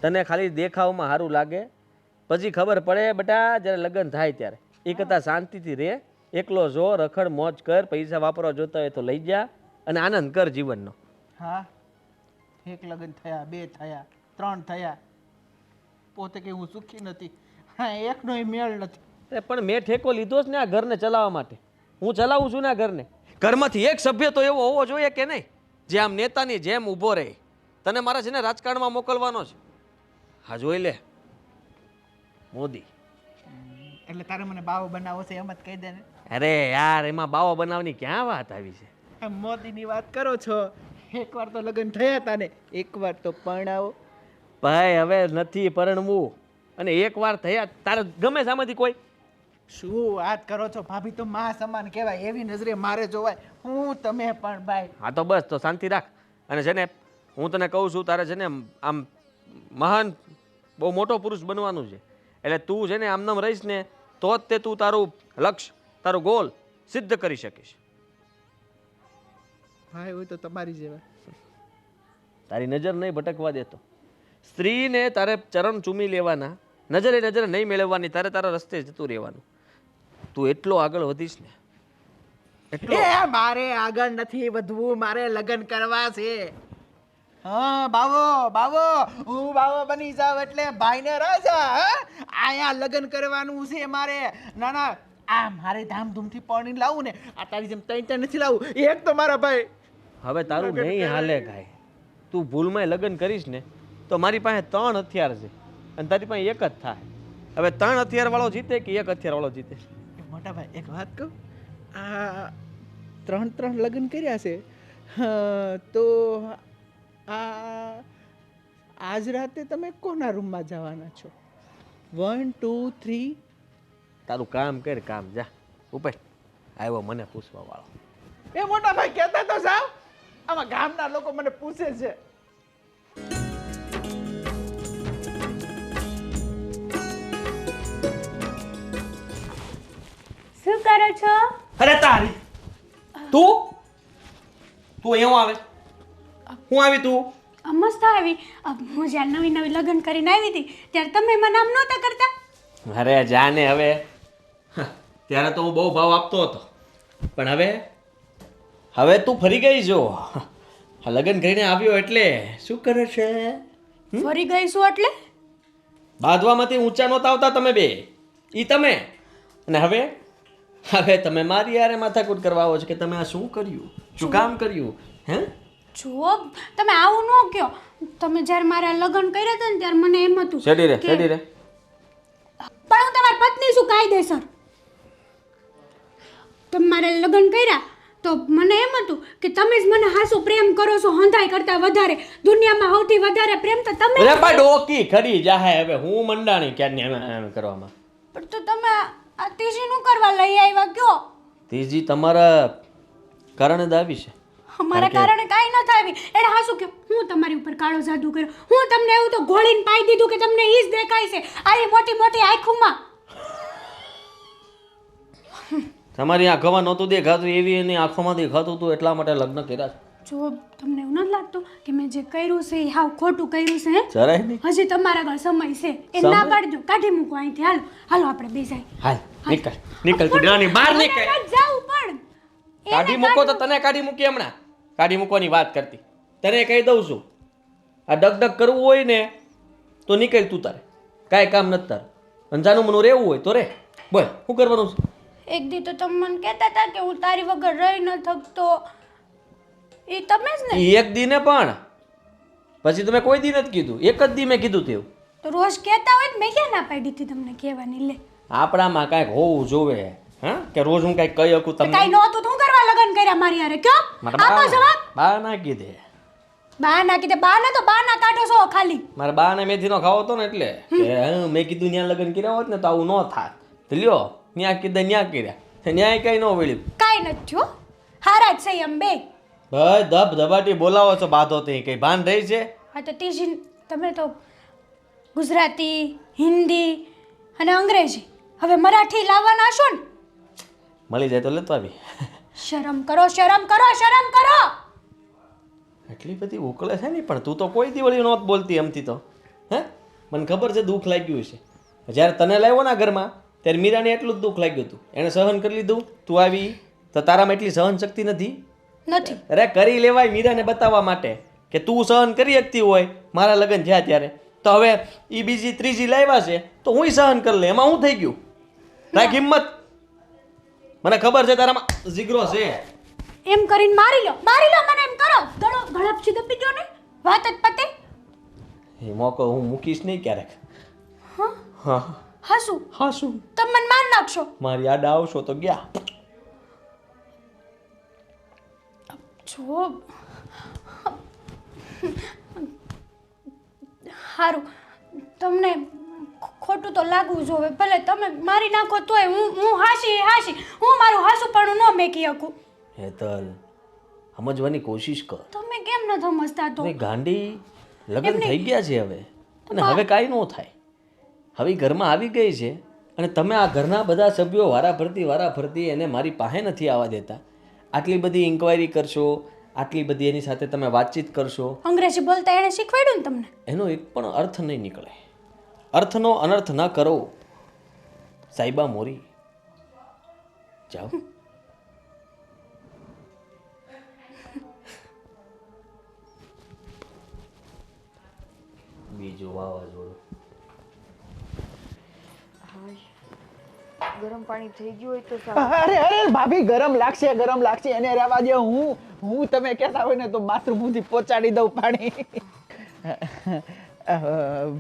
તને ખાલી દેખાવમાં સારું લાગે, પછી ખબર પડે બેટા જ્યારે લગ્ન થાય ત્યારે. એ કરતાં શાંતિથી રહે, એકલો જો, રખડ, મોજ કર, પૈસા વાપરવા જોતા હોય તો લઈ જા અને આનંદ કર જીવનનો. હા, 1 લગ્ન થયા, 2 થયા, 3 થયા, પોતે કે હું સુખી નથી. હા, એકનોય મેળ નથી. પણ મેં ઠેકો લીધો જ ને આ ઘરને ચલાવવા માટે. હું ચલાવું છું ને આ ઘરને. ઘરમાંથી એક સભ્ય તો એવો હોવો જોઈએ કે નહીં જે આમ નેતાની જેમ ઊભો રહે. તને મારા છે ને રાજકારણમાં મોકલવાનો છે. હા, જોઈ લે મોદી. એટલે તારે મને બાવો બનાવો છે એમ જ કહી દે ને. અરે યાર, એમાં બાવો બનાવવાની ક્યાં વાત આવી છે? મોદીની વાત કરો છો. એકવાર તો લગ્ન થયા હતા ને, એકવાર તો પરણાવો. ભાઈ હવે નથી પરણવું. અને એકવાર થયા તારે ગમે સામેથી કોઈ શું વાત કરો છો? ભાભી તો માં સમાન કહેવાય, એવી નજરે મારે જોવાય. હું તમે પણ ભાઈ. હા તો બસ, તો શાંતિ રાખ. અને છે ને હું તને કહું છું, તારે છે ને આમ મહાન બહુ મોટો પુરુષ બનવાનું છે. એટલે તું છે ને આમનામ રહીશ ને તો જ તે તું તારું લક્ષ્ય, તારું ગોલ સિદ્ધ કરી શકીશ. ભાઈ હોય તો તમારી જેવા. તારી નજર નહીં ભટકવા દેતો. સ્ત્રીને તારે ચરણ ચૂમી લેવાના, નજરે નજરે નહીં મેળવવાની, તારે તારા રસ્તે જતું રહેવાનું. તું એટલો આગળ વધીશ ને એટલો. એ મારે આગળ નથી વધવું, મારે લગ્ન કરવા છે. હા બાવો, હું બાવો બની જાવ એટલે ભાઈને રાજા. આયા લગ્ન કરવાનું છે મારે. ના આ મારે ધામધૂમથી પરણીને લાવું ને, આ તારી જેમ ત્રણ નથી લાવું. એક તો મારા ભાઈ. હવે તારું નહીં હાલે કાંઈ. તું ભૂલમાં લગ્ન કરીશ ને તો મારી પાસે 3 હથિયાર છે અને તારી પાસે એક જ થાય. હવે 3 હથિયાર વાળો જીતે કે 1 હથિયાર વાળો જીતે? મોટા ભાઈ એક વાત કહું, આ 3 લગ્ન કર્યા છે તો આજ રાતે તમે કોના રૂમમાં જવાના છો? 1 2 3. તારું કામ કર, કામ જા ઉપર. આવ્યો મને પૂછવા વાળો. એ મોટા ભાઈ કહેતા તો સાવ, આમાં ગામના લોકો મને પૂછે છે. શું કરો છો? અરે તારી તું એવું આવે? હું આવી તું? મસ્ત આવી. હું જ્યારે નવી લગ્ન કરીને આવી હતી ત્યારે તમે મને આમ નહોતા કરતા. અરે જાને હવે. ત્યારે તો હું બહુ ભાવ આપતો હતો, પણ હવે તું ફરી ગઈ જો. લગ્ન કરીને આવ્યો એટલે શું કરે છે? ફરી ગઈ શું એટલે? બાંધવામાંથી ઊંચા નહોતા આવતા તમે બે. ઈ તમે. અને હવે તમે મારી યારે માથાકૂટ કરવા આવો છો કે તમે આ શું કર્યું, શું કામ કર્યું? હે જુઓ, તમે આવું ન કહો. તમે જ્યારે મારા લગ્ન કર્યા હતા ને ત્યારે મને એમ હતું સેડી રે. પણ હું તમારી પત્ની છું કાયદેસર. તમે મારા લગ્ન કર્યા તો મને એમ હતું કે તમે જ મને હાસુ પ્રેમ કરો છો, હંધાઈ કરતા વધારે. દુનિયામાં સૌથી વધારે પ્રેમ તો તમે. અરે બા ડોકી ખરી જાહે. હવે હું મંડાણી ક્યારની એમ કરવામાં. પણ તો તમે આ ત્રીજી નું કરવા લઈ આવ્યા કયો? ત્રીજી તમારા કારણે જ આવી છે. અમારા કારણે કાઈ ન થાય. એટલે હાસુ કે હું તમારી ઉપર કાળો જાદુ કર્યો. હું તમને એવું તો ઘોળીને પાઈ દીધું કે તમને ઈ જ દેખાય છે આવી મોટી મોટી આંખોમાં. તમારી આંખોમાં નહોતું દેખાતું, એવી એની આંખોમાં દેખાતું હતું, એટલા માટે લગ્ન કર્યા છે. જો તમને એવું નથી લાગતું કે મેં જે કર્યું છે એ હાવ ખોટું કર્યું છે? જરાય નહીં. હજી તમારા આગળ સમય છે, એ ના પાડજો. કાઢી મૂકો અહીંથી. હાલો આપણે બે જાય. હાલ નીકળ તું ડરાની બહાર નીકળ. જાવું પણ કાઢી મૂકો તો તને કાઢી મૂકી હમણાં. કાઢી મૂકવાની વાત કરતી. તને કહી દઉં છું, આ ડગડગ કરવું હોય ને તો નીકળ તું તારે, કાંઈ કામ નથી તારે. અંજાનું મનું રહેવું હોય તો રે. બોલ શું કરવાનું છે? એક દી તો તમે મને કહેતા હતા કે હું તારી વગર રહી ન થકતો. એ તમે જ ને? ઈ એક દી ને પણ પછી તમે કોઈ દી નથી કીધું, એક જ દી મેં કીધું તેવું. તો રોજ કહેતા હોય તો મેં ક્યાં ના પાડી હતી તમને કહેવાની? લે આપણામાં કાંઈક હોવું જોવે, હા, કે રોજ હું કાંઈક કહી શકું તો તમને. કાઈ નહોતું તો હું કરવા લગન કર્યા મારી હારે? કયો આપો જવાબ. બા ના કીધે, બા ના કીધે. બા ના તો બા ના કાઢો છો ખાલી. મારા બા ને મેથીનો ખાવો હતો ને એટલે કે મેં કીધું ન્યા લગ્ન કર્યા હોત ને તો આવું ન થાત. તો લ્યો ન્યા કીધે ન્યા કર્યા, ન્યાય કઈ ન વળ્યું. કાઈ નથી થયો, હારા જ છે એમ બે. ભાઈ ધબ ધબાટી બોલાવો છો બાધો તે કઈ ભાન રહી છે? હા તો ત્રીજી તમે તો ગુજરાતી, હિન્દી અને અંગ્રેજી, હવે મરાઠી લાવવાના છો ને? મળી જાય તો લેતો આવી. શરમ કરો, શરમ કરો, શરમ કરો. એટલી બધી ઉકળે છે ને, પણ તું તો કોઈ દિવળી નહોત બોલતી એમથી તો. હે, મને ખબર છે દુઃખ લાગ્યું છે. જ્યારે તને લાવ્યો ને ઘરમાં ત્યારે મીરાને એટલું જ દુઃખ લાગ્યું હતું. એણે સહન કરી લીધું, તું આવી તો તારામાં એટલી સહન શક્તિ નથી? નથી. અરે કરી લેવાય મીરાને બતાવવા માટે કે તું સહન કરી શકતી હોય મારા લગ્ન થયા ત્યારે. તો હવે એ બીજી ત્રીજી લાવ્યા છે તો હું સહન કરી લે, એમાં હું થઈ ગયું? રાખ હિંમત, મને ખબર છે તારામાં જીગરો છે. એમ કરીને મારી લો મને એમ કરો. ગળો ગળપથી દબી દો ને, વાત જ પતે. એ મોકો હું મૂકીશ નહીં ક્યારેક. હા હા હાસુ હા શું તમે મને માર નાખશો. મારી આડા આવશો તો ગયા. જો સારું, તમને ખોટું તો લાગવું જોવે, ભલે તમે મારી નાખો તોય હું હાસી હું મારું હાસુપણું ન મેકી શકું. હેતલ, સમજવાની કોશિશ કર. તમે કેમ ન સમજતા? તો ગાંડી લગ્ન થઈ ગયા છે હવે, અને હવે કાંઈ ન થાય. હવે ઘરમાં આવી ગઈ છે અને તમે આ ઘરના બધા સભ્યો વારાફરતી એને મારી પાસે નથી આવવા દેતા. આટલી બધી ઇન્ક્વાયરી કરશો, આટલી બધી એની સાથે તમે વાતચીત કરશો. અંગ્રેજી બોલતા એણે શીખવાડ્યું ને તમને? એનો એક પણ અર્થ નહીં નીકળે. અર્થનો અનર્થ ન કરો સાઈબા મોરી. જાઓ. બીજું વાવાઝોડું. ગરમ પાણી થઈ ગયું હોય તો સારું. અરે ભાભી ગરમ લાગશે એને રહેવા દે. હું તમે કહેતા હોય ને તો બાથરૂમથી પહોંચાડી દઉં પાણી.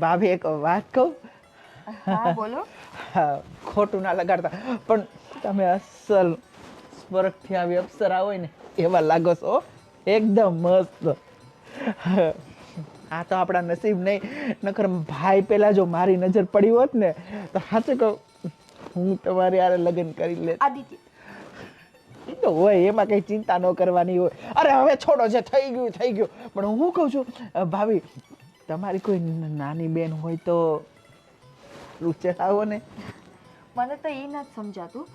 ભાભી એક વાત કહું? હા બોલો. ખોટું ના લગાડતા, પણ તમે અસલ સ્વર્ગથી આવી અપ્સરા હોય ને એવા લાગો છો, એકદમ મસ્ત. આ તો આપણા નસીબ નહીં, નકર ભાઈ પેલા જો મારી નજર પડી હોત ને તો સાચું કહું હું તમારી હારે લગ્ન કરી લે. આદિત્ય, એ તો હોય, એમાં કઈ ચિંતા ન કરવાની હોય. અરે હવે છોડો, જે થઈ ગયું. પણ હું કહું છું ભાભી, તમારી કોઈ નાની બેન હોય તો રૂચે આવો ને. મને તો એ નથી સમજાતું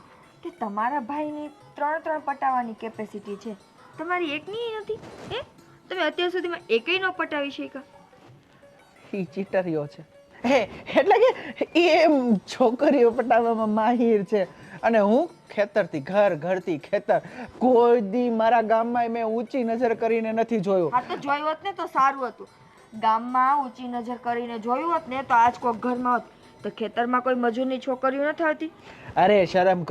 કે તમારા ભાઈની 3 પટાવવાની કેપેસિટી છે, તમારી એકની નથી. તમે અત્યાર સુધીમાં એકેય ન પટાવી શક્યા. એ ચીટરીઓ છે. એટલે કે એ છોકરીઓ પટાવવામાં માહિર છે, અને હું ખેતરથી ઘરથી ખેતર. કોઈ દી મારા ગામમાં મેં ઊંચી નજર કરીને નથી જોયું. હા તો જોયું હોત ને તો સારું હતું. ગામમાં ઊંચી નજર કરીને જોયું હોત ને તો આજ કોક ઘરમાં હોત. તો ખેતરમાં કોઈ મજૂરની છોકરીઓ નથી આવતી? અરે શરમ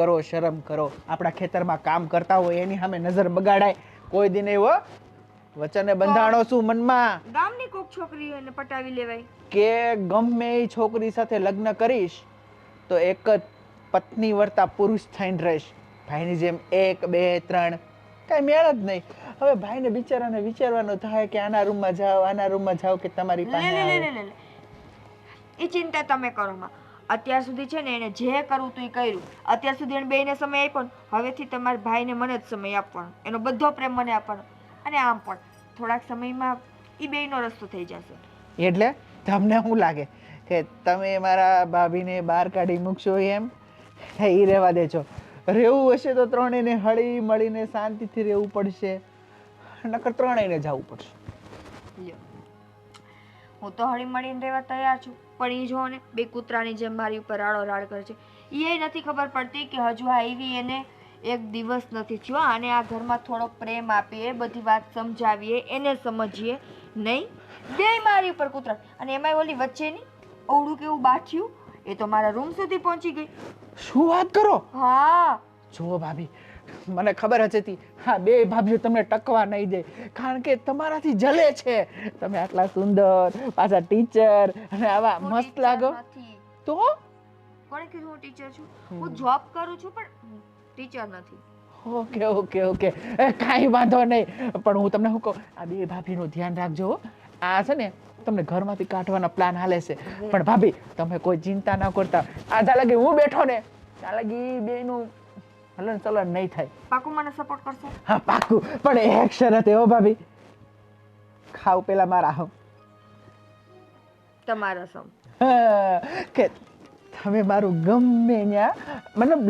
કરો. આપણા ખેતરમાં કામ કરતા હોય એની સામે નજર બગાડાય? કોઈ દી નહીં હો. વચને બંધાણો છું મનમાં ગામની કોક છોકરીઓને પટાવી લેવાય. કે ગમે એ છોકરી સાથે લગ્ન કરીશ તો એક જ પત્ની વર્તા પુરુષ થઈને રહીશ. ભાઈની જેમ 1 2 3 કાંઈ મેળ જ નહીં. હવે ભાઈને બિચારાને વિચારવાનું થાય કે આના રૂમમાં જાઓ કે તમારી પાસે આવે. એ ચિંતા તમે કરો માં. અત્યાર સુધી છે ને એને જે કરવું તું એ કર્યું. અત્યાર સુધી એને બેયને સમય આપ્યો ને, હવેથી તમારા ભાઈને મને જ સમય આપવાનો, એનો બધો પ્રેમ મને આપવાનો. અને આમ પણ થોડાક સમયમાં એ બેયનો રસ્તો થઈ જશે. એટલે તમને શું લાગે કે તમે મારા ભાભીને બહાર કાઢી મૂકશો એમ? એ રહેવા દેજો. રહેવું હશે તો ત્રણેયને હળી મળીને શાંતિથી રહેવું પડશે, નકર ત્રણેયને જવું પડશે. હું તો હળી મળીને રહેવા તૈયાર છું, પણ એ જો ને બે કૂતરાની જેમ મારી ઉપર રાડો રાડ કરે છે. એ નથી ખબર પડતી કે હજુ આવી એને એક દિવસ નથી થયો. અને આ ઘરમાં થોડોક પ્રેમ આપીએ, બધી વાત સમજાવીએ, એને સમજીએ નહીં. બે મારી ઉપર કૂતરા. અને એમાંય ઓલી વચ્ચેની અવળું કેવું બાઠ્યું, એ તો મારા રૂમ સુધી પહોંચી ગઈ. શું વાત કરો? હા, જુઓ ભાભી, મને ખબર જ હતી હા બે ભાભીઓ તમને ટકવા નહીં દે, કારણ કે તમારાથી જલે છે. તમે આટલા સુંદર, પાછા ટીચર અને આવા હું મસ્ત teacher લાગો. નથી. તો કોણે કીધું હું ટીચર છું? હું જોબ કરું છું પણ ટીચર નથી. ઓકે ઓકે ઓકે, કાંઈ વાંધો નહીં. પણ હું તમને શું કહું, આ બે ભાભીનું ધ્યાન રાખજો હો. આ છે ને તમને ઘરમાંથી કાઢવાના પ્લાન હાલે છે, પણ ભાભી તમે કોઈ ચિંતા ના કરતા. આ જ્યાં લગી હું બેઠો ને ત્યાં લગી બેનું હલન ચલન નહીં થાય. પાકું મને સપોર્ટ કરશો? હા પાકું, પણ એક શરત હો ભાભી, ખાવ પેલા મારા હમ. તમારા સમ. કે તમે મારું ગમે ત્યાં મતલબ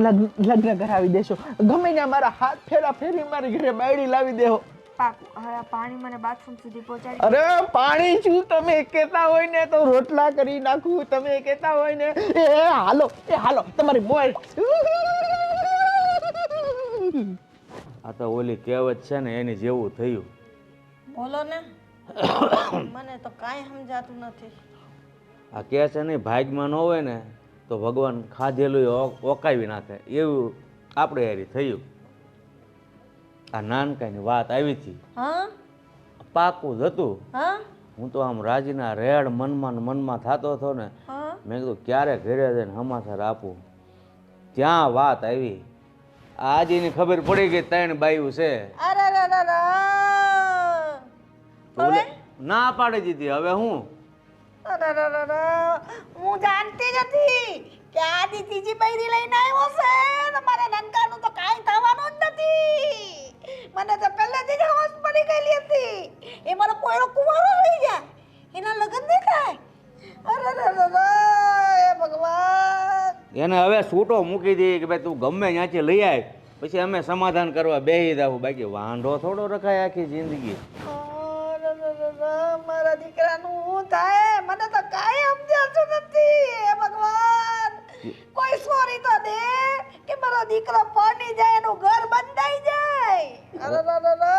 લગ્ન કરાવી દેશો, ગમે ત્યાં મારા હાથ ફેરા ફેરી મારી ઘરે બાયડી લાવી દેહો. પાકું. હવે આ પાણી મને બાથરૂમ સુધી પહોંચાડી. અરે પાણી શું તમે કહેતા હોય ને તો રોટલા કરી નાખું, તમે કહેતા હોય ને એ હાલો તમારી મોય. આ તો ઓલી કહેવત છે ને એની જેવું થયું. બોલો ને મને તો કાંઈ સમજાતું નથી. આ કહે છે નહીં ભાગમાં ન હોય ને તો ભગવાન ખાધેલું ઓકાવી નાખે, એવું આપણે હારી થયું. આ નાનકાઈની વાત આવી હતી, હા પાકું જ હતું. હા હું તો આમ રાજીના રેડ મનમાં થતો હતો ને, હા મેં કીધું ક્યારે ઘરે જઈને સમાચાર આપું. ત્યાં વાત આવી, આજે એની ખબર પડી ગઈ 3 બાયું છે. અરે રે રે રે. ઓલે ના પાડી દીધી. હવે હું અરે રે રે રે. હું જાણતી જ હતી કે આજી ત્રીજી બૈરી લઈને આવ્યો છે ને મારા નનકાનું તો કાંઈ થવાનું જ નથી. મને તો પહેલેથી જ સમજ પડી ગયેલી હતી એ મારો પોયરો કુંવારો થઈ જાય, એના લગ્ન નહીં થાય. અરે રે રે રે. એ ભગવાન. એને હવે છૂટો મૂકી દઈએ કે ભાઈ તું ગમે ત્યાંથી લઈ આવ, પછી અમે સમાધાન કરવા બેસી જાવ. બાકી વાંઢો થોડો રખાય આખી જિંદગી. અરે રે રે રે. મારા દીકરાનું શું થાય મને તો કાંઈ સમજાતું નથી. એ ભગવાન, કોઈ સોરી તો દે કે મારો દીકરો પરણી જાય, એનું ઘર બંધાઈ જાય. અરે રે રે રે.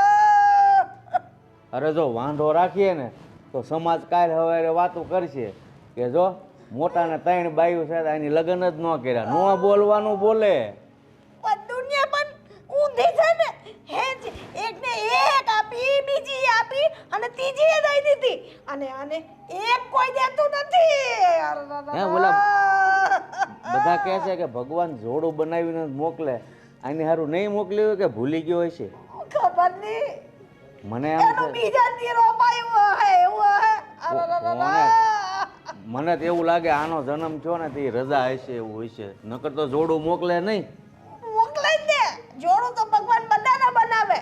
અરે જો વાંઢો રાખીએ ને તો સમાજ કાલ સવારે વાતો કરશે કે જો મોટાને 3 બાયું છે એની લગ્ન જ ન કર્યા. ન બોલવાનું બોલે. પણ દુનિયા પણ ઊંધી છે ને. હેજ એકને એક આપી, બીજી આપી અને ત્રીજી એ દઈ દીધી, અને આને એક કોઈ દેતું નથી. અરે રે રે હે રે. બધા કહે છે કે ભગવાન જોડું બનાવીને જ મોકલે, આની હારું નહીં મોકલ્યું હોય કે ભૂલી ગયો હશે. ખબર નહીં. મને એમ એનું છે બીજા દી રોપાયું હે એવું હે. અરે રે રે રે. મને તો એવું લાગે આનો જન્મ થયો ને તે રજા હશે એવું હશે, નકર તો જોડું મોકલે નહીં. મોકલે જ ને. જોડું તો ભગવાન બધાને બનાવે.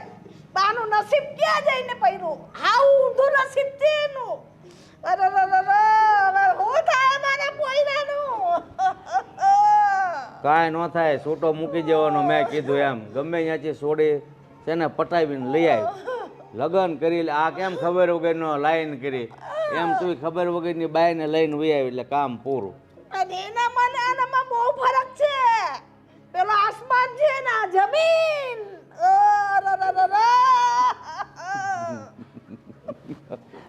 બાનું નસીબ ક્યાં જઈને પડ્યું, આવું ઊંધું નસીબ છે એનું. અરે રે રે રે. હવે શું થાય મારા પોયરાનું? કાંઈ ન થાય, છૂટો મૂકી જવાનો. મેં કીધું એમ ગમે ત્યાંથી છોડી છે ને પટાવીને લઈ આવી, લગ્ન કરી. આ કેમ ખબર વગરનો લાઈન કરી, એમ તું ખબર વગરની બાઈને લઈને વહી આવી એટલે કામ પૂરું. અને એના મને આનામાં બહુ ફરક છે. પેલો આસમાન છે ને આ જમીન. અરે રે રે રે.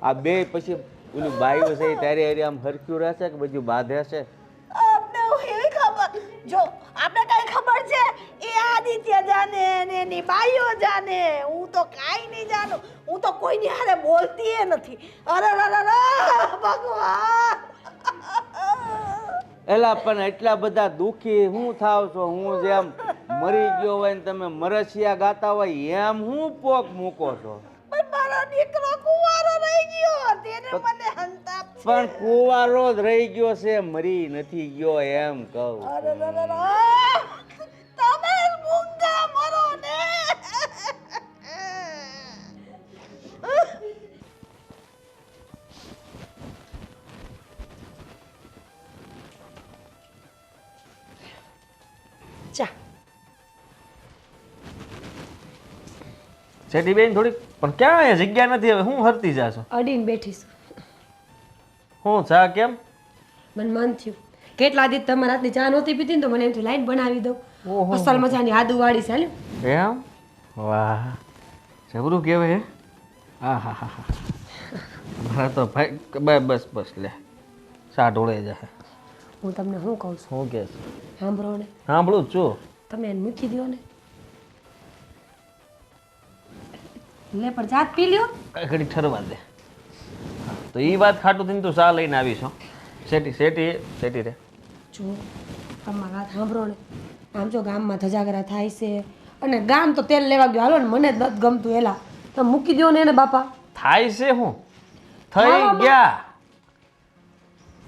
આ બે પછી ઓલું બાયું છે એ તારી હારી આમ હરખ્યું રહેશે કે બધું બાંધે છે? આપણે એવી ખબર, જો આપણે કઈ ખબર છે એ આદિત્ય જાને ને એની બાઈઓ જાને. હું તો કાઈ નહીં જાણું. હું તો કોઈની હારે બોલતી એ નથી. અરે રે રે રે. ભગવાન. એલા પણ એટલા બધા દુખી હું થાવ છો? હું જેમ મરી ગયો હોય ને તમે મરસિયા ગાતા હોય એમ હું પોક મૂકો છો? પણ મારો દીકરો કુંવારો રહી ગયો, તેને મને હંતાપ છે. પણ કુંવારો જ રહી ગયો છે, મરી નથી ગયો એમ કહું. અરે રે રે રે. તમે જ મૂંગા મરો ને. ચા. છેટી બેન થોડીક પણ ક્યાં અહીંયા જગ્યા નથી, હવે હું હરતી જાશો? અડીને બેઠીશ. હું ચા કેમ? મને મન થયું કેટલા દી તમારા હાથની ચા નહોતી પીતી ને તો મને એમ થયું લાઈન બનાવી દઉં. અસલ મજાની આદુવાળી છે લ્યો. એમ વાહ જબરું કહેવાય હે હા હા હા હા મારા તો ભાઈ બસ બસ લે સા ઢોળે જાય હું તમને શું કહું છું શું કે સાંભળો ને સાંભળું જ છું તમે એને મૂકી દો ને લે પણ જાત પી લ્યો. કઈ ઘડી ઠરવા દે તો એ વાત ખાટું થઈને તું સા લઈને આવીશ હો શેટી શેટી શેટી રે જો તમારી વાત સાંભળો ને આમ જો ગામમાં ધજાગરા થાય છે અને ગામ તો તેલ લેવા ગયો હાલો ને મને જ નથી ગમતું એલા તમે મૂકી દો ને એને બાપા. થાય છે હું થઈ ગયા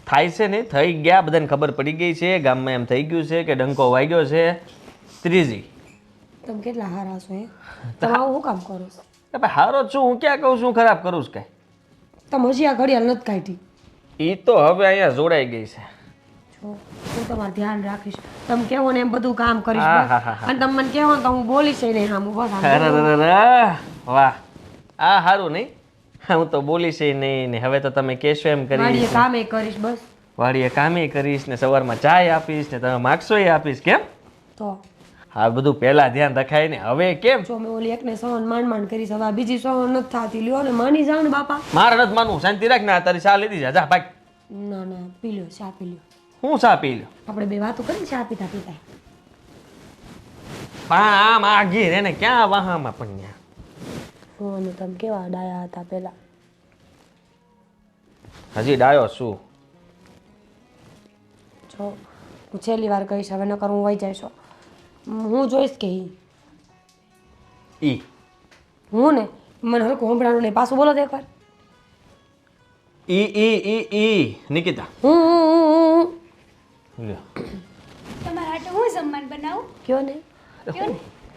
થાય છે ને થઈ ગયા બધાને ખબર પડી ગઈ છે ગામમાં એમ થઈ ગયું છે કે ડંકો વાગ્યો છે ત્રીજી તમે કેટલા હારા છો હે તમે આવું શું કામ કરો છો ભાઈ હારો જ છું હું ક્યાં કહું છું ખરાબ કરું છું કઈ તમે હજી આ ઘડિયાળ નથી કાઢી. એ તો હવે અહીંયા જોડાઈ ગઈ છે જો હું તમારું ધ્યાન રાખીશ તમે કહેવો ને એમ બધું કામ કરીશ હા, બસ. હા, હા, હા. અને તમે મને કહેવો ને તો હું બોલીશ નહીં હા હું બસ આમ અરે વાહ આ સારું નહીં હું તો બોલીશ નહીં ને હવે તો તમે કહેશો એમ વાડીએ કરીશ કામે કરીશ બસ. વાડીએ કામે કરીશ ને સવારમાં ચાય આપીશ ને તમે માગશો એ આપીશ કેમ તો હા બધું પહેલા ધ્યાન રખાય ને હવે કેમ જો મેં ઓલી એકને સહન માંડ કરીશ હવે આ બીજી સહન નથી થતી લ્યો ને માની જાઓ ને બાપા. મારે નથી માનવું શાંતિ રાખ ને આ તારી ચા લીધી જા ભાઈ ના ના પી લ્યો ચા પી લ્યો હું ચા પી લ્યો આપણે બે વાતો કરીને ચા પીતા પીતા. આમ આગી રે ને ક્યાં વાહામાં પણ ન્યા. હું અને તમે કેવા ડાયા હતા પેલા. હજી ડાયો શું જો હું છેલ્લી વાર કહીશ હવે નકર હું વહી જઈશ હું જોઈશ કે ઈ હું ને મને હલકું સંભળાનું નહીં પાછું બોલો તો એકવાર. ઈ નિકિતા હું લ્યો તમારા હાટે હું જમવાનું બનાવું કયો ને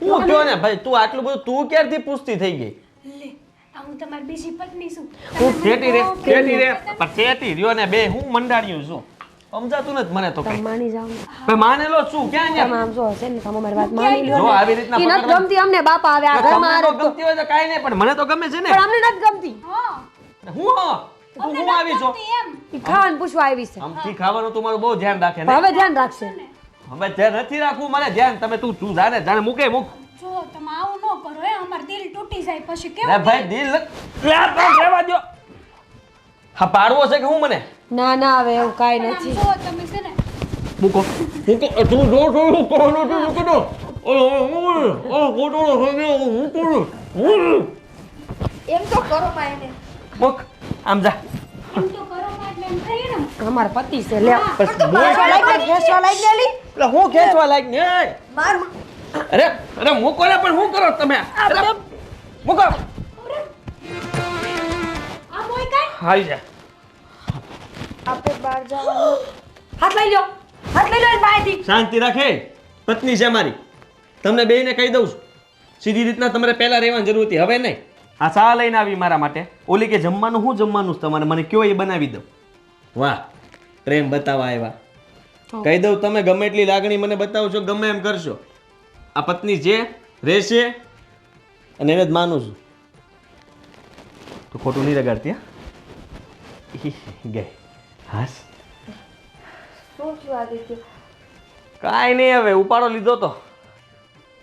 હું કયો ને ભાઈ તું આટલું બધું તું ક્યારથી પૂછતી થઈ ગઈ લે આ હું તમારી બીજી પત્ની છું હું શેટી રે પણ શેટી રહ્યો ને બે હું મંડાણ્યું છું સમજાતું નથી મને તો તમે કઈ માની જાઓ ને. ભાઈ માનેલો છું ક્યાં તમે ન્યા? આમ જો હશે ને તમે મારી વાત માની લ્યો જો ને. આવી રીતના ઈ નથી પકડવા- ગમતી અમને બાપા હવે આ તમને ઘરમાં આ તો રખતો. ગમતી હોય તો કાંઈ નહીં પણ મને તો ગમે છે ને પણ અમને નથી ગમતી હા હું તું હું આવી છો એમ ઈ ખાવાનું પૂછવા આવી છે આમથી ખાવાનું તું મારું બહુ ધ્યાન રાખે ને હવે ધ્યાન રાખશે. હવે ધ્યાન નથી રાખવું મને ધ્યાન તમે તું જાને જાને મૂકે મૂક જો તમે આવું ન કરો હે અમાર દિલ તૂટી જાય પછી લે કેવું ભાઈ દિલ રહેવા દો હા પાડવો છે કે હું મને ના ના હવે એવું કાંઈ આમ નથી. જો તમે છે ને મૂકો તું જો કોનો તું મૂકો એમ તો કરો માં એને મૂક આમ જા એમ તો કરો માં એટલે એમ કરીએ ને અમારા પતિ છે લે ખેંચવા લાગી ગયેલી એટલે હું ખેંચવા લાગ ને માર અરે અરે મૂકો ને પણ શું કરો તમે અરે, મૂકો આ મોય કાઈ હાઈ જા આપણે બહાર જવાનું હાથ લઈ લો હાથ લઈ લો એની પાસેથી. શાંતિ રાખે પત્ની છે મારી તમને બેયને કહી દઉં છું સીધી રીતના તમારે પહેલા રહેવાની જરૂર હતી હવે નહીં આ ચા લઈને આવી મારા માટે ઓલી કે જમવાનું હું જમવાનું છે તમારે મને કયો એ બનાવી દઉં વાહ પ્રેમ બતાવવા આવ્યા કહી દઉં તમે ગમે એટલી લાગણી મને બતાવશો ગમે એમ કરશો આ પત્ની છે રહેશે અને એને જ માનું છું તું ખોટું નહીં રગાડતી હા ગઈ હાસ શું થયું આદિત્ય કાંઈ નહીં હવે ઉપાડો લીધો તો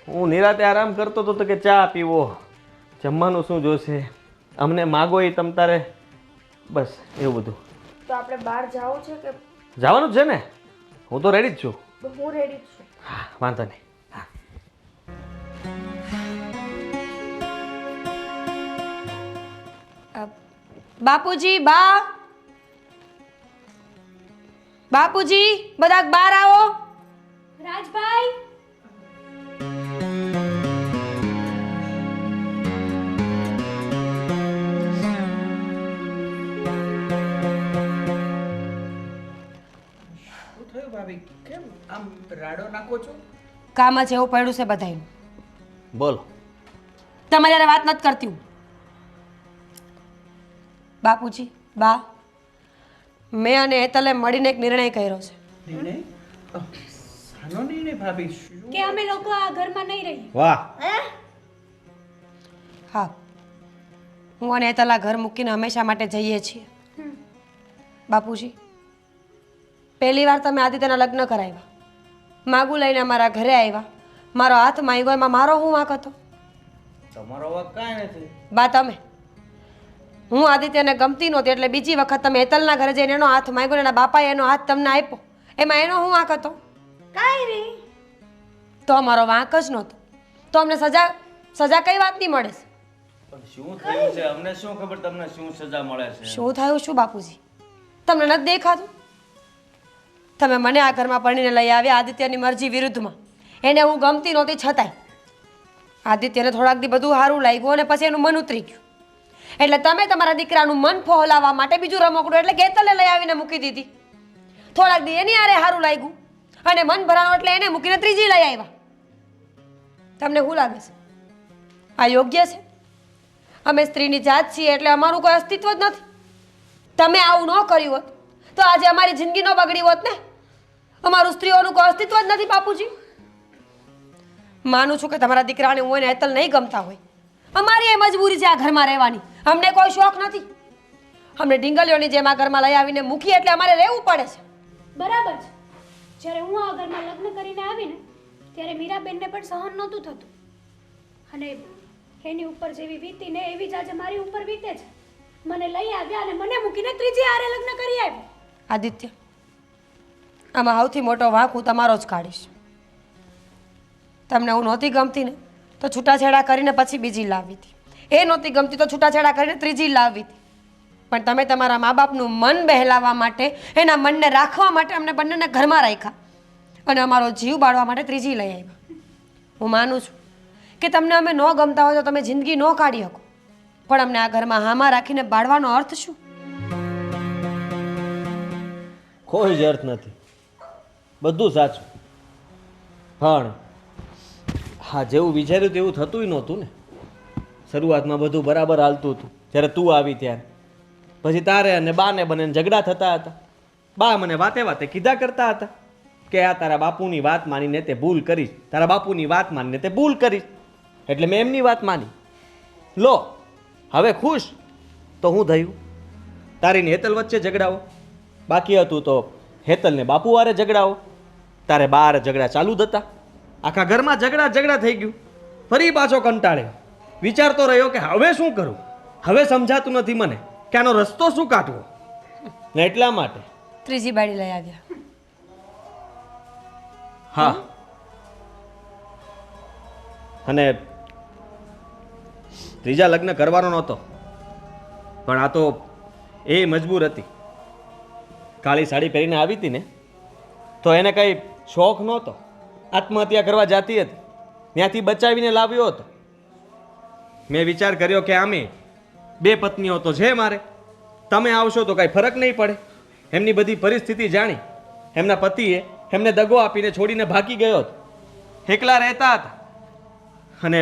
હું નિરાતે આરામ કરતો હતો તો કે ચા પીવો જમવાનું શું જોશે અમને માગો એ તમ તારે બસ એવું બધું તો આપણે બહાર જવું છે કે જવાનું જ છે ને હું તો રેડી જ છું હું રેડી જ છું હા વાંધો નહીં બાપુજી બા બાપુજી બધા બહાર આવો. રાજભાઈ શું થયું ભાભી કેમ આમ રાડો નાખો છો કામ જ એવું પડ્યું છે બધાયનું. બોલો તમારે યાર વાત નથી કરતી હું. બાપુજી બા મેં અને હેતલે મળીને એક નિર્ણય કર્યો છે. નિર્ણય સાનો નિર્ણય ભાભી શું કે અમે લોકો આ ઘરમાં નહીં રહીએ વાહ હા હું અને હેતલ આ ઘર મૂકીને હંમેશા માટે જઈએ છીએ. બાપુજી પહેલી વાર તમે આદિત્યના લગ્ન કરાવ્યા માગું લઈને અમારા ઘરે આવ્યા, મારો હાથ માંગ્યો, એમાં મારો હું વાંક હતો? તમારો વાંક કાંઈ નથી. બા તમે, હું આદિત્યને ગમતી નહોતી એટલે બીજી વખત તમે હેતલના ઘરે જઈને એનો હાથ માંગ્યો ને એના બાપાએ એનો હાથ તમને આપ્યો, એમાં એનો હું વાંક હતો? કાંઈ નહીં. તો અમારો વાંક જ નહોતો, તો અમને સજા કઈ વાતની મળે છે? પણ શું થયું છે અમને શું ખબર તમને શું સજા મળે છે? શું થયું શું બાપુજી? તમને નથી દેખાતું? તમે મને આ ઘરમાં પરણીને લઈ આવ્યા આદિત્યની મરજી વિરુદ્ધમાં. એને હું ગમતી નહોતી છતાંય આદિત્યને થોડાક દી બધું સારું લાગ્યું અને પછી એનું મન ઉતરી ગયું. એટલે તમે તમારા દીકરાનું મન ફોહલાવવા માટે બીજું રમકડું એટલે કેતલને લઈ આવીને મૂકી દીધી. થોડાક દી એની હારે સારું લાગ્યું અને મન ભરાણું એટલે એને મૂકીને ત્રીજી લઈ આવ્યા. તમને શું લાગે છે આ યોગ્ય છે? અમે સ્ત્રીની જાત છીએ એટલે અમારું કોઈ અસ્તિત્વ જ નથી. તમે આવું ન કર્યું હોત તો આજે અમારી જિંદગી ન બગડી હોત ને. અમારું સ્ત્રીઓનું કોઈ અસ્તિત્વ જ નથી બાપુજી. માનું છું કે તમારા દીકરાને હું એને હેતલ નહીં ગમતા હોય, અમારી એ મજબૂરી છે આ ઘરમાં રહેવાની. અમને કોઈ શોખ નથી. અમને ઢીંગલીઓની જેમ આ ઘરમાં લઈ આવીને મૂકી એટલે અમારે રહેવું પડે છે. બરાબર છે. જ્યારે હું આ ઘરમાં લગ્ન કરીને આવીને ત્યારે મીરાબેનને પણ સહન નહોતું થતું અને એની ઉપર જેવી વીતી ને એવી જ આજે મારી ઉપર વીતે છે. મને લઈ આવ્યા અને મને મૂકીને ત્રીજી હારે લગ્ન કરી આવ્યા. આદિત્ય, આમાં સૌથી મોટો વાંક હું તમારો જ કાઢીશ. તમને હું નહોતી ગમતી ને તો છૂટાછેડા કરીને પછી બીજી લાવી હતી. એ નહોતી ગમતી તો છૂટાછેડા કરીને ત્રીજી લાવી હતી. પણ તમે તમારા મા બાપનું મન બહેલાવવા માટે, એના મનને રાખવા માટે અમને બંનેને ઘરમાં રાખ્યા અને અમારો જીવ બાળવા માટે ત્રીજી લઈ આવ્યા. હું માનું છું કે તમને અમે ન ગમતા હોય તો તમે જિંદગી ન કાઢી શકો, પણ અમને આ ઘરમાં હામાં રાખીને બાળવાનો અર્થ શું? કોઈ જ અર્થ નથી, બધું સાચું. પણ હા, જેવું વિચાર્યું તેવું થતું નહોતું ને. શરૂઆતમાં બધું બરાબર હાલતું હતું જ્યારે તું આવી ત્યારે. પછી તારે અને બાને બંને ઝઘડા થતા હતા. બા મને વાતે વાતે કીધા કરતા હતા કે આ તારા બાપુની વાત માનીને તે ભૂલ કરીશ, તારા બાપુની વાત માનીને તે ભૂલ કરીશ. એટલે મેં એમની વાત માની. લો હવે ખુશ તો હું થયું? તારીને હેતલ વચ્ચે ઝઘડાઓ બાકી હતું તો હેતલને બાપુ હારે ઝઘડાઓ. તારે બાર ઝઘડા ચાલુ જ હતા. આખા ઘરમાં ઝઘડા થઈ ગયું. ફરી પાછો કંટાળ્યો. વિચારતો રહ્યો કે હવે શું કરું. હવે સમજાતું નથી મને કે આનો રસ્તો શું કાઢવો. ને એટલા માટે ત્રીજી બાળી લઈ આવ્યા. હા, અને ત્રીજા લગ્ન કરવાનો નહોતો પણ આ તો એ મજબૂર હતી. કાળી સાડી પહેરીને આવી હતી ને તો એને કંઈ શોખ નહોતો. આત્મહત્યા કરવા જતી હતી, ત્યાંથી બચાવીને લાવ્યો હતો. મેં વિચાર કર્યો કે આમે બે પત્નીઓ તો છે મારે, તમે આવશો તો કાંઈ ફરક નહીં પડે. એમની બધી પરિસ્થિતિ જાણી. એમના પતિએ એમને દગો આપીને છોડીને ભાગી ગયો હતો. એકલા રહેતા હતા અને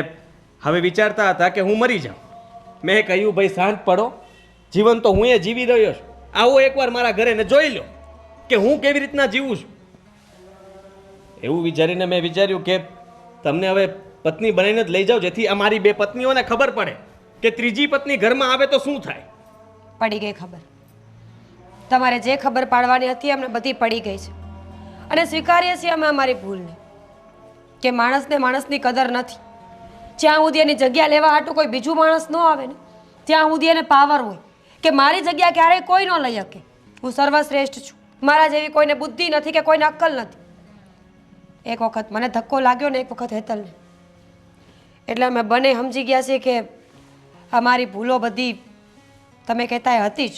હવે વિચારતા હતા કે હું મરી જાઉં. મેં કહ્યું ભાઈ શાંત પડો, જીવન તો હું એ જીવી રહ્યો છું. આવો એકવાર મારા ઘરે ને જોઈ લો કે હું કેવી રીતના જીવું છું. એવું વિચારીને મેં વિચાર્યું કે તમને હવે પત્ની બનાવીને જ લઈ જાઓ, જેથી અમારી બે પત્નીઓને ખબર પડે કે ત્રીજી પત્ની ઘરમાં આવે તો શું થાય. પડી ગઈ ખબર. તમારે જે ખબર પાડવાની હતી અમને બધી પડી ગઈ છે અને સ્વીકારીએ છીએ અમે અમારી ભૂલને કે માણસને માણસની કદર નથી. જ્યાં સુધી એની જગ્યા લેવા હાટું કોઈ બીજું માણસ ન આવે ને ત્યાં સુધી એને પાવર હોય કે મારી જગ્યા ક્યારેય કોઈ ન લઈ શકે. હું સર્વશ્રેષ્ઠ છું, મારા જેવી કોઈને બુદ્ધિ નથી કે કોઈને અક્કલ નથી. એક વખત મને ધક્કો લાગ્યો ને એક વખત હેતલને, એટલે અમે બંને સમજી ગયા છીએ કે અમારી ભૂલો બધી તમે કહેતા એ હતી જ.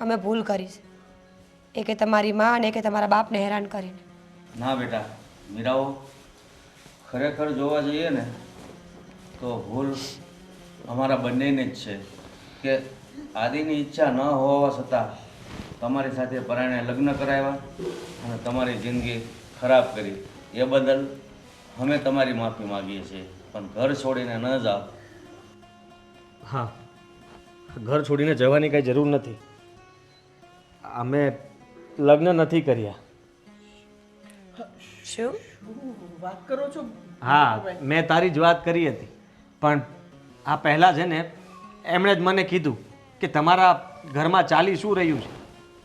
અમે ભૂલ કરી છે, એ કે તમારી માં અને કે તમારા બાપને હેરાન કરીને. ના બેટા મીરાઓ, ખરેખર જોવા જઈએ ને તો ભૂલ અમારા બંનેની જ છે કે આદિની ઈચ્છા ન હોવા છતાં તમારી સાથે પરાણે લગ્ન કરાવ્યા અને તમારી જિંદગી ખરાબ કરી. એ બદલ અમે તમારી માફી માગીએ છીએ, પણ ઘર છોડીને ન જાઓ. હા, ઘર છોડીને જવાની કાંઈ જરૂર નથી. અમે લગ્ન નથી કર્યા. શું વાત કરો છો? હા, મેં તારી જ વાત કરી હતી, પણ આ પહેલાં છે ને એમણે જ મને કીધું કે તમારા ઘરમાં ચાલી શું રહ્યું છે.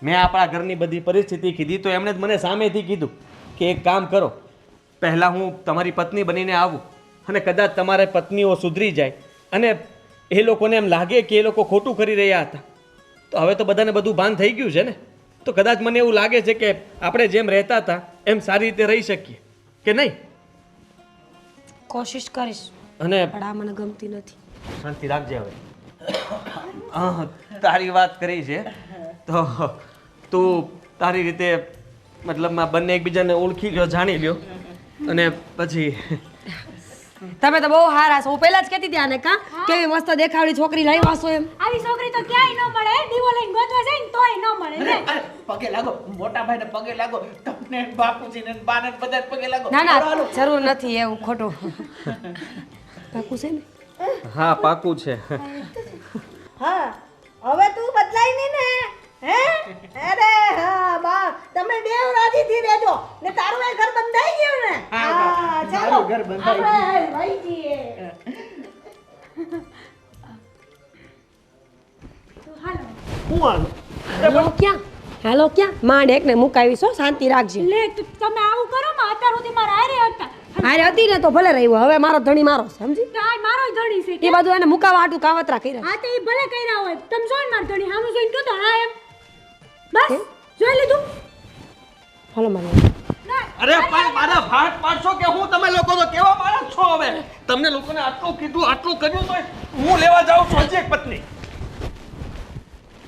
મેં આપણા ઘરની બધી પરિસ્થિતિ કીધી તો એમણે જ મને સામેથી કીધું કે એક કામ કરો, પહેલાં હું તમારી પત્ની બનીને આવું અને કદાચ તમારે પત્નીઓ સુધરી જાય અને એ લોકોને એમ લાગે કે એ લોકો ખોટું કરી રહ્યા હતા, તો હવે તો બધાને બધું ભાન થઈ ગયું છે ને, તો કદાચ મને એવું લાગે છે કે આપણે જેમ રહેતા હતા એમ સારી રીતે રહી શકીએ કે નહીં. કોશિશ કરીશ, અને પણ આ મને ગમતી નથી. શાંતિ રાખજે હવે. તારી વાત કરી છે તો તું તારી રીતે મતલબમાં બંને એકબીજાને ઓળખી લ્યો, જાણી લ્યો અને પછી તમે તો બહુ હારા છો. હું પહેલા જ કહેતી હતી આને કા કેવી મસ્ત દેખાવડી છોકરી લાવ્યા છો એમ. આવી છોકરી તો ક્યાંય ન મળે, દીવો લઈને ગોતવા જાય ને તોય ન મળે લે. અરે, પગે લાગો, મોટા ભાઈને પગે લાગો, તમને બાપુજીને બાને બધા પગે લાગો. ના ના જરૂર નથી એવું ખોટું. પાકું છે ને? હા પાકું છે. હા હવે તું બદલાય નહીં ને હે? અરે હા બા તમે બેવ રાજીથી રહેજો ને તારું એ ઘર બંધાઈ ગયું ને. હા ચાલો મારું ઘર બંધાઈ ગયું. આપણે વહી જઈએ. હું આનું હાલો ક્યાં? હાલો ક્યાં? માંડ એકને મુકાવી છો, શાંતિ રાખજે. લે તમે આવું કરો માં, અત્યાર સુધી મારા હારે હતા. હારે હતી ને તો ભલે રહ્યું, હવે મારો ધણી મારો છે, સમજી? તો આ મારો ધણી છે એ બધું એને મુકાવા આટું કાવતરા કર્યા. હા તો એ ભલે કર્યા હોય, તમે જોઈને માર ધણી હામું જોઈને કહો તો હા એમ બસ જોઈ લીધું. હાલો મારો અરે પણ મારા ભાટ પાડશો કે હું? તમે લોકો તો કેવા માણસ છો હવે? તમને લોકોને આટલું કીધું, આટલું કર્યું તો હું લેવા જાઉં છું હજી એક પત્ની.